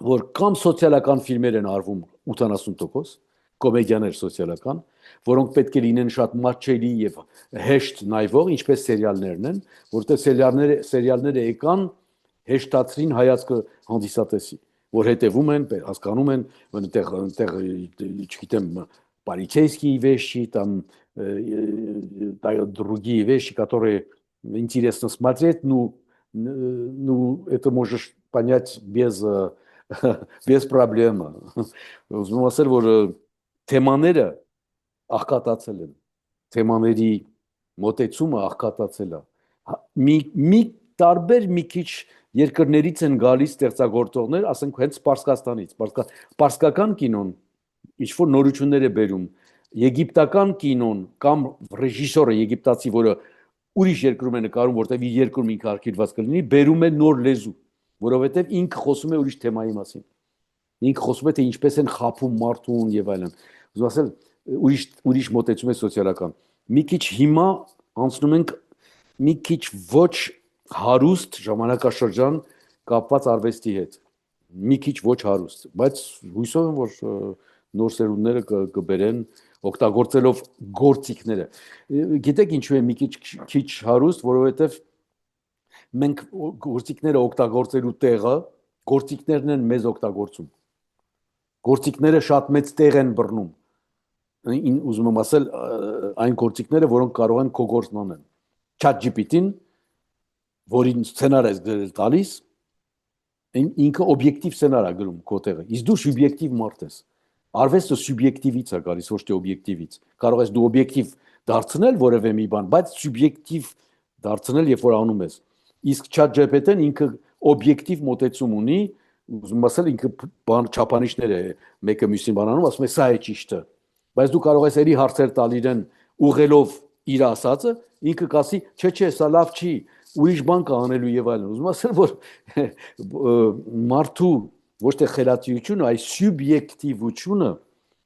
որ կամ սոցիալական ֆիլմեր են արվում 80%, կոմեդիաներ սոցիալական, որոնք պետք է լինեն շատ մատչելի եւ հեշտ նայվող, ինչպես սերիալներն են, որտեղ սերիալները եկան հեշտացրին հայացքը հանդիսատեսի, որ հետևում են, հասկանում են, այնտեղ, չգիտեմ, полицейские вещи, там другие вещи, которые интересно смотреть, ну, это можешь понять без проблем. Ուզում ասել, որ թեմաները աղքատացել են, թեմաների մոտեցումը աղքատացել է։ Մի տարբեր մի քիչ երկրներից են գալիս ստեղծագործողներ, ասենք հենց Պարսկաստանից, պարսկական կինոն ինչ որ նորություններ է բերում, եգիպտական կինոն կամ ռեժիսորը եգիպտացի, որը ուրիշ երկրում է նկարում, որտեղ իր երկրում ինքը արգելված կլինի, բերում է նոր լեզու, որովհետև ինքը խոսում է ուրիշ թեմայի մասին։ Ինքը խոսում է թե ինչպես են խաբում մարդուն եւ այլն։ Ուզում ասել, ուրիշ մոտեցում է սոցիալական։ Մի քիչ հիմա անցնում ենք մի քիչ ոչ հարուստ ժամանակաշրջան կապված արվեստի հետ։ Մի քիչ ոչ հարուստ, բայց հույսով եմ, որ նոր սերունդները կբերեն օգտագործելով գործիքները։ Գիտեք ինչու է մի քիչ հարուստ, որովհետև մենք գործիքները օգտագործելու տեղը գործիքներն են մեզ օգտագործում։ Գործիքները շատ մեծ տեղ են բռնում։ Ուզում եմ ասել, այն գործիքները, որոնք կարող են քո գործն անեն։ ChatGPT-ին, որին սցենար ես գրել տալիս, ինքը օբյեկտիվ սցենար է գրում քո տեղը։ Իսկ դու սուբյեկտիվ մարդ ես։ Արվեստը սուբյեկտիվից է գալիս, ոչ թե օբյեկտիվից։ Կարող ես դու օբյեկտիվ դարձնել որևէ մի բան, բայց սուբյեկտիվ դարձնել, երբ որ անում ես։ Իսկ ChatGPT-ն ինքը օբյեկտիվ մոտեցում ունի, ուզում ասել ինքը չափանիշներ է մեկը մյուսին բանանում, ասում է սա է ճիշտը։ Բայց դու կարող ես էլի հարցեր տալ իրեն ուղղելով իր ասածը, ինքը կասի, չէ, սա լավ չի, ուրիշ բան կա անելու եւ այլն։ Ուզում ասել, որ մարդու ոչ թե խելացիությունը, այլ սուբյեկտիվությունը,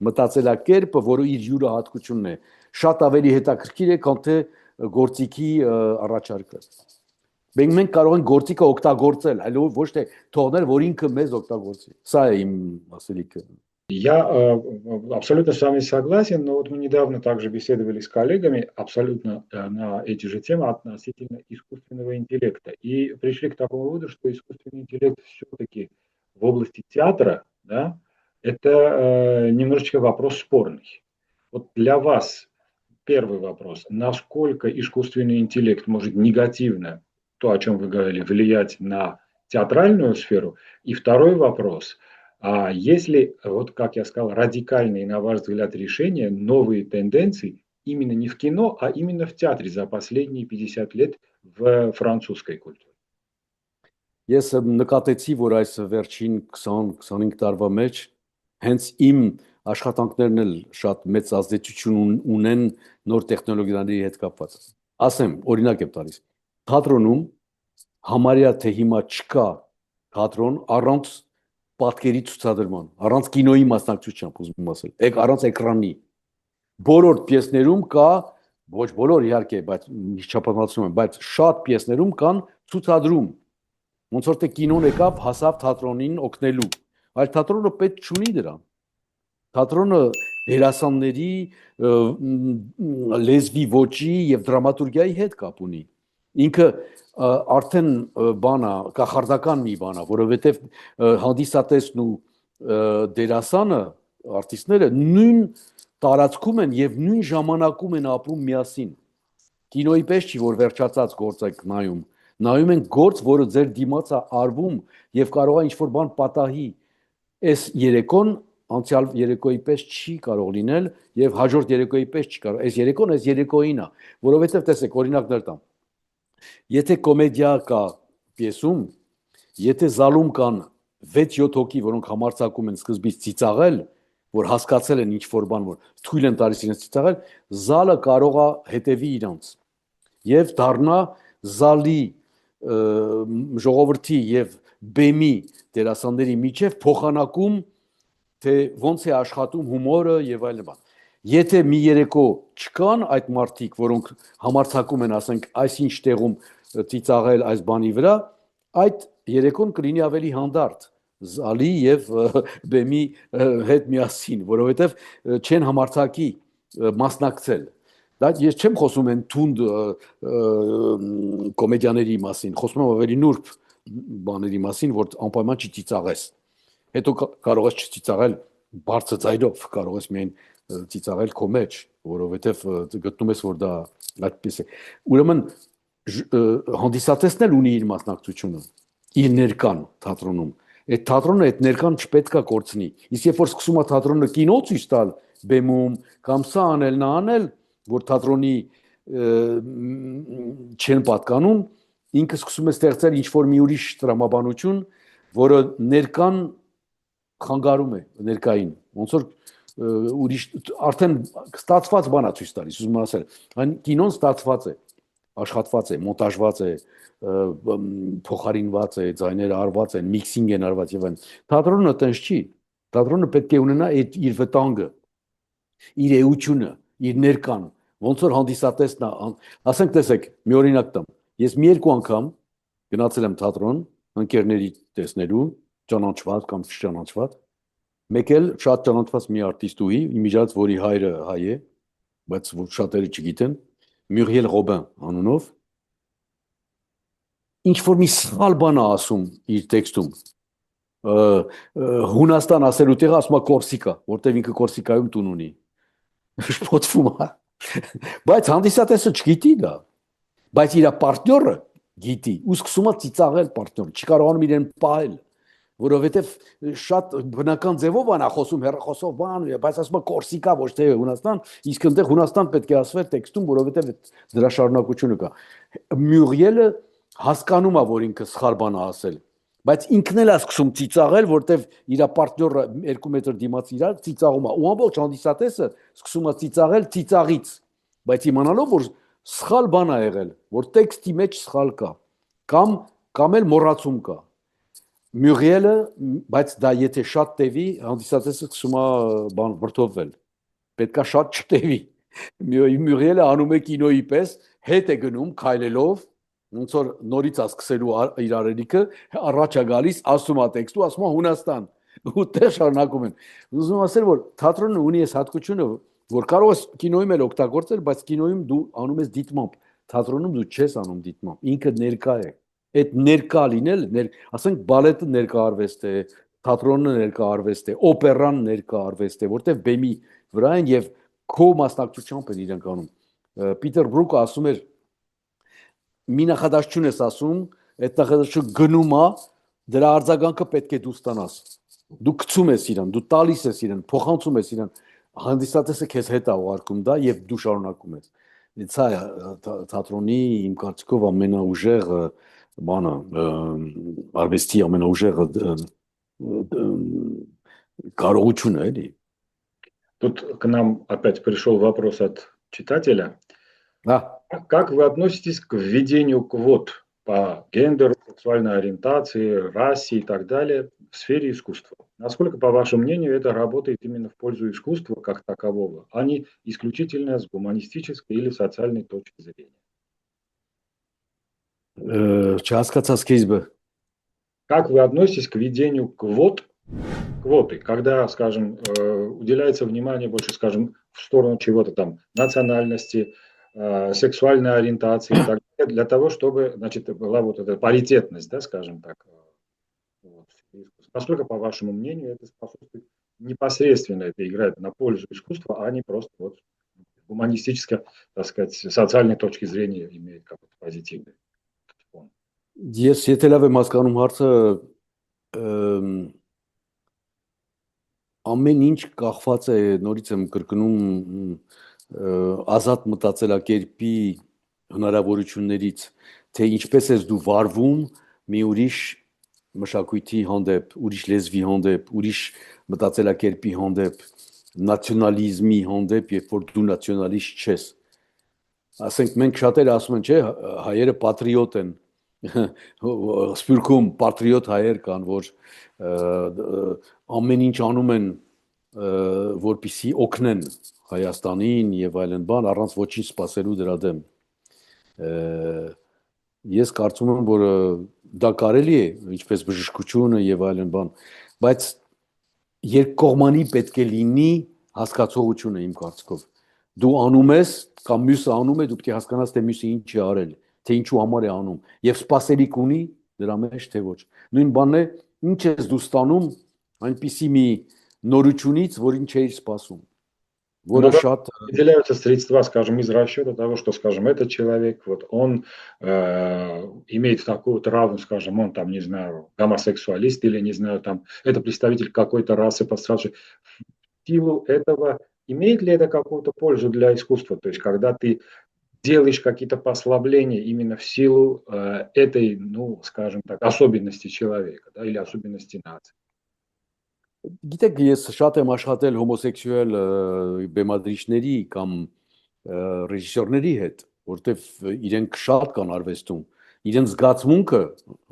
մտածելակերպը, որը իր յուրահատկությունն է, շատ ավելի հետաքրքիր է, քան թե գործիքի առաջարկը։ Մենք կարող ենք գործիքը օգտագործել, այլ ոչ թե թողնել, որ ինքը մեզ օգտագործի։ Սա է իմ ասելիքը։ Я абсолютно с вами согласен, но вот мы недавно также беседовали с коллегами абсолютно на эти же темы относительно искусственного интеллекта. И пришли к такому выводу, что искусственный интеллект все-таки в области театра, да, это немножечко вопрос спорный. Вот для вас первый вопрос. Насколько искусственный интеллект может негативно, то, о чем вы говорили, влиять на театральную сферу? И второй вопрос. А если, вот как я сказал, радикальные, на ваш взгляд, решения, новые тенденции именно не в кино, а именно в театре за последние 50 лет в французской культуре? Ես նկատեցի, որ այս վերջին 20-25 տարվա մեջ հենց իմ աշխատանքներն էլ շատ մեծ ազդեցություն ունեն նոր տեխնոլոգիաների հետ կապված։ Ասեմ, օրինակ եմ տալիս։ Թատրոնում համարյա թե հիմա չկա թատրոն առանց պատկերի ցուցադրման, առանց կինոյի մասնակցությամբ, ուզում ասել, առանց էկրանի։ Բոլոր պիեսներում կա, ոչ բոլոր իհարկե, բայց չափազանցում եմ, բայց շատ պիեսներում կան ցուցադրում։ Ոնց որ թե կինոն եկավ, հասավ թատրոնին օգնելու, այլ թատրոնը պետք չունի դրան։ Թատրոնը դերասանների, լեզվի ոճի եւ դրամատուրգիայի հետ կապ ունի։ Ինքը արդեն բանա, կախարդական մի բանա, որովհետեւ հանդիսատեսն ու դերասանը, արտիստները նույն տարածքում են եւ նույն ժամանակում են ապրում միասին։ Կինոյի պես չի, որ վերջացած գործ եք նայում։ Նայում են գործ, որը ձեր դիմաց է արվում եւ կարող է ինչ-որ բան պատահի։ Այս երեկոն անցյալ երեկոյի պես չի կարող լինել եւ հաջորդ երեկոյի պես չի կարող։ Այս երեկոն այս երեկոյին է, որովհետեւ տեսեք, օրինակներ տամ։ Եթե կոմեդիա կա պիեսում, եթե զալում կան 6-7 հոգի, որոնք համարձակում են սկզբից ծիծաղել, որ հասկացել են ինչ-որ բան, որ թույլ են տալիս իրենց ծիծաղել, զալը կարող է հետևի իրանց եւ դառնա զալի ժողովրդի եւ բեմի դերասանների միջև փոխանակում, թե ոնց է աշխատում հումորը եւ այլն բան։ Եթե մի երեկո չկան այդ մարդիկ, որոնք համարձակում են, ասենք, այսինչ տեղում ծիծաղել այս բանի վրա, այդ երեկոն կլինի ավելի հանդարտ զալի եւ բեմի հետ միասին, որովհետեւ չեն համարձակի մասնակցել։ Դա ես չեմ խոսում են թունդ կոմեդիաների մասին, խոսում եմ ավելի նուրբ բաների մասին, որ անպայման չի ծիծաղես։ Հետո կարող ես չծիծաղել բարձր ձայնով, կարող ես միայն ծիծաղել քո մեջ, որովհետև գտնում ես, որ դա այդպես է։ Ուրեմն հանդիսատեսն էլ ունի իր մասնակցությունը, իր ներկան թատրոնում։ Այդ թատրոնը այդ ներկան չպետք է կորցնի։ Իսկ երբ որ սկսում է թատրոնը կինո ցույց տալ բեմում կամ սա անել, նա անել, որ թատրոնի չեն պատկանում, ինքը սկսում է ստեղծել ինչ-որ մի ուրիշ տրամաբանություն, որը ներկան խանգարում է ներկային, ոնց որ ուրիշ արդեն ստացված բան է ցույց տալիս, ուզում ասել, այն կինոն ստացված է, աշխատված է, մոնտաժված է, փոխարինված է, ձայները արված են, միքսինգ են արված եւ այն։ Թատրոնը տենց չի։ Թատրոնը պետք է ունենա իր վտանգը, իր էությունը, իր ներկան, ոնց որ հանդիսատեսն է, ասենք տեսեք, մի օրինակ տամ։ Ես մի երկու անգամ գնացել եմ թատրոն, ընկերների տեսնելու, ճանաչված կամ չճանաչված, մեկ էլ շատ ճանաչված մի արտիստուհի, իմիջիայլոց որի հայրը հայ է, բայց որ շատերը չգիտեն, Մյուրիել Ռոբեն անունով, ինչ որ մի սխալ բան է ասում իր տեքստում, Հունաստան ասելու տեղը ասում է Կորսիկա, որտեղ ինքը Կորսիկայում տուն ունի, շփոթվում է, բայց հանդիսատեսը չգիտի դա, բայց իր պարտնյորը գիտի, ու սկսում է ծիծաղել պարտնյորը, չի կարողանում իրեն պահել, որովհետև շատ բնական ձևով անա խոսում հեռախոսով բան, բայց ասում է Կորսիկա ոչ թե Հունաստան, իսկ այնտեղ Հունաստան պետք է ասվեր տեքստում, որովհետև դրա շարունակությունը կա։ Մյուրիելը հասկանում է, որ ինքը սխալ բան է ասել, բայց ինքն էլ է սկսում ծիծաղել, որտեվ իր պարտնյորը 2 մետր դիմաց իրար ծիծաղում է, ու ամբողջ հանդիսատեսը սկսում է ծիծաղել ծիծաղից, բայց իմանալով, որ սխալ բան է եղել, որ տեքստի մեջ սխալ կա, կամ էլ մոռացում կա։ Մյուրիելը, բայց դա եթե շատ տևի, հանդիսատեսը սկսում է բան վրդովվել։ Պետքա շատ չտևի։ Մյուրիելը անում է կինոյի պես, հետ է գնում քայլելով, ոնց որ նորից է սկսելու իր արելիքը, առաջ է գալիս, ասում է տեքստը, ասում է Հունաստան, ու դե շարունակում են։ Ուզում ասել, որ թատրոնը ունի այս հատկությունը, որ կարող ես կինոյում էլ օգտագործել, բայց կինոյում դու անում ես դիտմամբ, թատրոնում դու չես անում դիտմամբ, ինքը ներկա է։ Այդ ներկա լինել, ասենք բալետը ներկա արվեստ է, թատրոնը ներկա արվեստ է, օպերան ներկա արվեստ է, որտեղ բեմի վրա են եւ քո մասնակցությամբ են իրենք անում։ Պիտեր Բրուկը ասում էր մի նախադասություն ես ասում, այդ նախադասությունը գնում է, դրա արձագանքը պետք է դու ստանաս։ դու գցում ես իրան, դու տալիս ես իրան, փոխանցում ես իրան, հանդիսատեսը քեզ հետ է ուղարկում դա եւ դու շարունակում ես։ Սա է թատրոնի իմ կարծիքով ամենաուժեղ բանը, արվեստի ամենաուժեղ կարողությունը էլի։ Тут к нам опять пришел вопрос от читателя. Да. Как вы относитесь к введению квот по гендеру, сексуальной ориентации, расе и так далее в сфере искусства? Насколько, по вашему мнению, это работает именно в пользу искусства как такового, а не исключительно с гуманистической или социальной точки зрения? Չհասկացա սկիզբը։ Как вы относитесь к введению квоты, когда, скажем, уделяется внимание больше, скажем, в сторону чего-то там, национальности, сексуальной ориентации и так далее, для того, чтобы, значит, была вот эта паритетность, да, скажем так. Вот. Насколько, по вашему мнению, это способствует непосредственно, это играет на пользу искусства, а не просто вот гуманистической, так сказать, социальной точки зрения имеет какой-то позитивный фон? Ես եթե լավ եմ հասկանում հարցը, ամեն ինչ կախված է, նորից եմ կրկնում, ազատ մտածելակերպի հնարավորություններից, թե ինչպես ես դու վարվում մի ուրիշ մշակույթի հանդեպ, ուրիշ լեզվի հանդեպ, ուրիշ մտածելակերպի հանդեպ, նացիոնալիզմի հանդեպ, երբ որ դու նացիոնալիստ չես։ Ասենք մենք շատերը ասում են, չէ, հայերը պատրիոտ են։ Սփյուռքում պատրիոտ հայեր կան, որ ամեն ինչ անում են, որպեսզի օգնեն Հայաստանին եւ այլն բան, առանց ոչինչ սпасելու դրա դեմ։ Ես կարծում եմ, որ դա կարելի է, ինչպես բժշկությունը եւ այլն բան, բայց երկկողմանի պետք է լինի հասկացողությունը իմ կարծիքով։ Դու անում ես կամ մյուսը անում է, դու պետք է հասկանաս, թե մյուսը ինչ է արել, թե ինչու համար է անում եւ սпасելիք ունի դրա մեջ թե ոչ։ Նույն бանն է, ինչ ես դու ստանում այնպիսի մի նորությունից, որին չէիր սпасում, որը շատ выделяются средства, скажем, из расчета того, что, скажем, этот человек, вот он имеет такую-то равную, скажем, он там, не знаю, гомосексуалист или, не знаю, там, это представитель какой-то расы пострадавшей. В силу этого, имеет ли это какую-то пользу для искусства? То есть, когда ты делаешь какие-то послабления именно в силу этой, ну, скажем так, особенности человека, да, или особенности нации. Գիտեք, ես շատ եմ աշխատել հոմոսեքսուալ բեմադրիչների կամ ռեժիսորների հետ, որտեվ իրենք շատ կան արվեստում։ Իրենց զգացմունքը,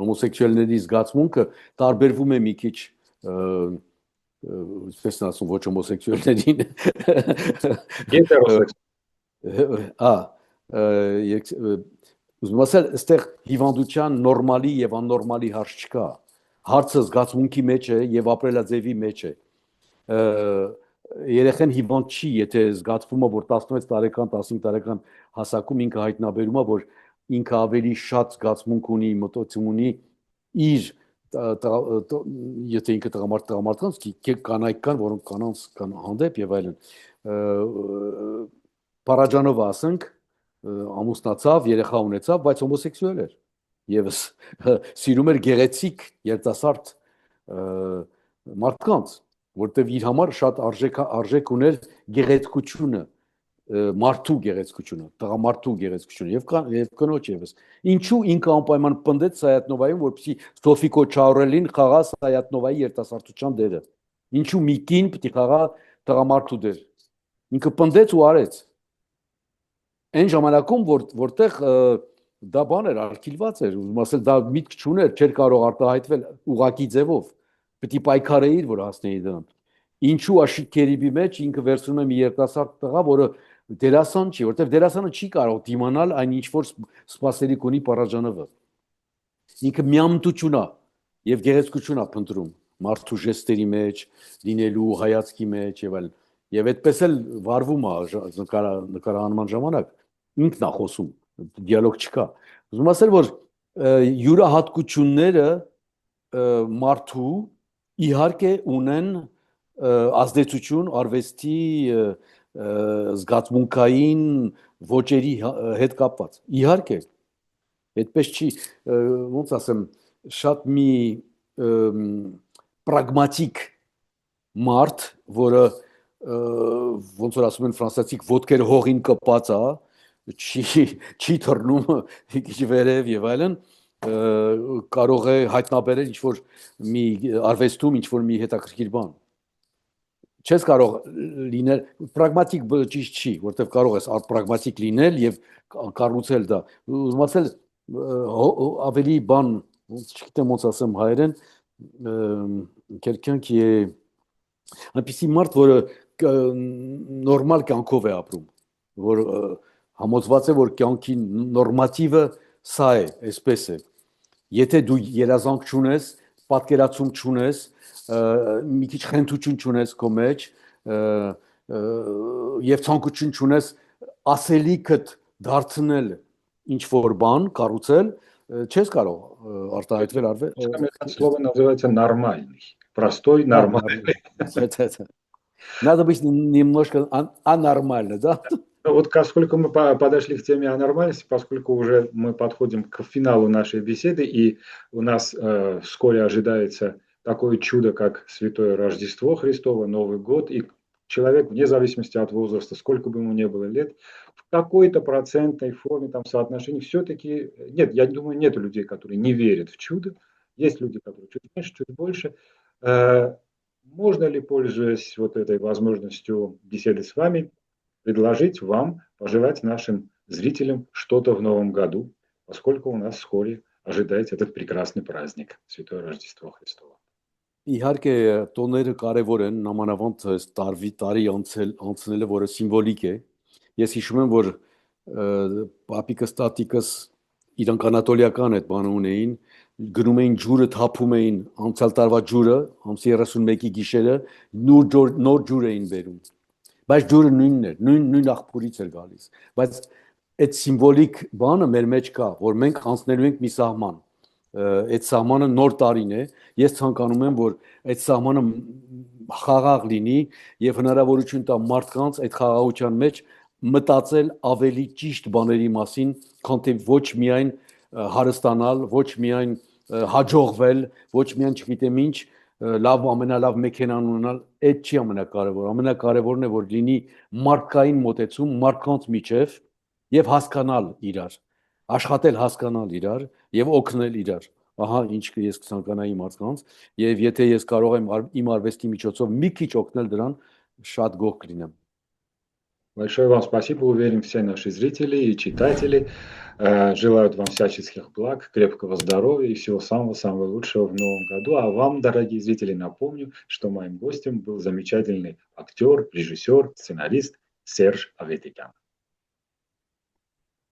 հոմոսեքսուալների զգացմունքը տարբերվում է մի քիչ, ինչպես ասում, ոչ հոմոսեքսուալներին։ Ուզում ասել, այստեղ հիվանդության նորմալի եւ աննորմալի հարց չկա։ Հարցը զգացմունքի մեջ է եւ ապրելաձևի մեջ է։ Երեխան հիվանդ չի, եթե զգացվում է, որ 16 տարեկան, 15 տարեկան հասակում ինքը հայտնաբերում է, որ ինքը ավելի շատ զգացմունք ունի, մտածում ունի իր եթե ինքը տղամարդկանց կանայք կան, որոնք կանանց կան հանդեպ եւ այլն։ Պարաջանովը ասենք ամուսնացավ, երեխա ունեցավ, բայց հոմոսեքսուալ էր։ Եվս սիրում էր գեղեցիկ երիտասարդ մարդկանց, որտեվ իր համար շատ արժեք ուներ գեղեցկությունը, մարդու գեղեցկությունը, տղամարդու գեղեցկությունը եւ կնոջ եւս։ Ինչու ինքը անպայման պնդեց Սայաթնովայում, որպեսզի Սոֆիկո Չաուրելին խաղա Սայաթնովայի երիտասարդության դերը։ Ինչու մի կին պիտի խաղա տղամարդու դեր։ Ինքը պնդեց ու արեց։ Այն ժամանակում, որտեղ դա բան էր, արգելված էր, ուզում ասել, դա միտք չուներ, չէր կարող արտահայտվել ուղակի ձևով, պետք է պայքարեիր, որ հասնեի դրան։ Ինչու աշիկերիբի մեջ ինքը վերցնում է մի երիտասարդ տղա, որը դերասան չի, որտեղ դերասանը չի կարող դիմանալ այն ինչ որ սպասելիք ունի Պարաջանովը։ Ինքը միամտություն է եւ գեղեցկություն է փնտրում մարդու ժեստերի մեջ, լինելու հայացքի մեջ եւ այլն։ Եվ այդպես էլ վարվում է նկարահանման ժամանակ։ Ինքն է խոսում, դիալոգ չկա։ Ուզում ասել, որ յուրահատկությունները մարդու իհարկե ունեն ազդեցություն արվեստի զգացմունքային ոճերի հետ կապված։ Իհարկե, այդպես չի, ոնց ասեմ, շատ մի պրագմատիկ մարդ, որը ոնց որ ասում են ֆրանսիացիք ոտքերը հողին կպած է, չի թռնում քիչ վերև եւ այլն, կարող է հայտնաբերել ինչ որ մի արվեստում ինչ որ մի հետաքրքիր բան։ Չես կարող լինել պրագմատիկ ճիշտ չի, որտեվ կարող ես պրագմատիկ լինել եւ կառուցել դա։ Ուզում ասել ավելի բան, չգիտեմ ոնց ասեմ հայերեն, quelqu'un qui est այնպիսի մարդ, որը նորմալ կյանքով է ապրում, որ համոզված է, որ կյանքի նորմատիվը սա է, այսպես է։ Եթե դու երազանք չունես, պատկերացում չունես, մի քիչ խենթություն չունես քո մեջ, եւ ցանկություն չունես ասելիքդ դարձնել ինչ որ бан, կառուցել, չես կարող արտահայտվել արվել։ Это слово называется нормальный. Простой, нормальный. Надо быть немножко анормально, да? Вот поскольку мы подошли к теме анормальности, поскольку уже мы подходим к финалу нашей беседы, и у нас вскоре ожидается такое чудо, как Святое Рождество Христово, Новый год, и человек, вне зависимости от возраста, сколько бы ему ни было лет, в какой-то процентной форме, там, соотношении, все-таки, нет, я думаю, нет людей, которые не верят в чудо, есть люди, которые чуть меньше, чуть больше. Можно ли, пользуясь вот этой возможностью беседы с вами, предложить вам пожелать нашим зрителям что-то в новом году, поскольку у нас вскоре ожидается этот прекрасный праздник, Святое Рождество Христово. Իհարկե տոները կարևոր են, նամանավանդ տարի անցնելը, որը սիմվոլիկ է։ Ես հիշում եմ, որ պապիկս, տատիկս իրանք անատոլիական այդ բանը ունեին, գնում էին ջուրը թափում էին, անցյալ տարվա ջուրը, ամսի 31-ի գիշերը նոր ջուր էին բերում։ Բայց ջուրը նույնն էր, նույն աղբորից էր գալիս։ Բայց այդ սիմվոլիկ բանը մեր մեջ կա, որ մենք անցնելու ենք մի սահման։ Այդ սահմանը նոր տարին է, ես ցանկանում եմ, որ այդ սահմանը խաղաղ լինի եւ հնարավորություն տա մարդկանց այդ խաղաղության մեջ մտածել ավելի ճիշտ բաների մասին, քան թե ոչ միայն հարստանալ, ոչ միայն հաջողվել, ոչ միայն չգիտեմ ինչ, լավ ամենալավ մեքենան ունենալ, այդ չի ամենակարևորը։ Ամենակարևորն է, որ լինի մարդկային մոտեցում մարդկանց միջև եւ հասկանալ իրար, աշխատել հասկանալ իրար եւ օգնել իրար։ Ահա ինչ ես կցանկանայի մարդկանց եւ եթե ես կարող եմ իմ արվեստի միջոցով մի քիչ օգնել դրան, շատ գոհ կլինեմ։ Большое вам спасибо. Уверен, все наши зрители и читатели желают вам всяческих благ, крепкого здоровья и всего самого-самого лучшего в новом году. А вам, дорогие зрители, напомню, что моим гостем был замечательный актер, режиссер, сценарист Серж Аветикян.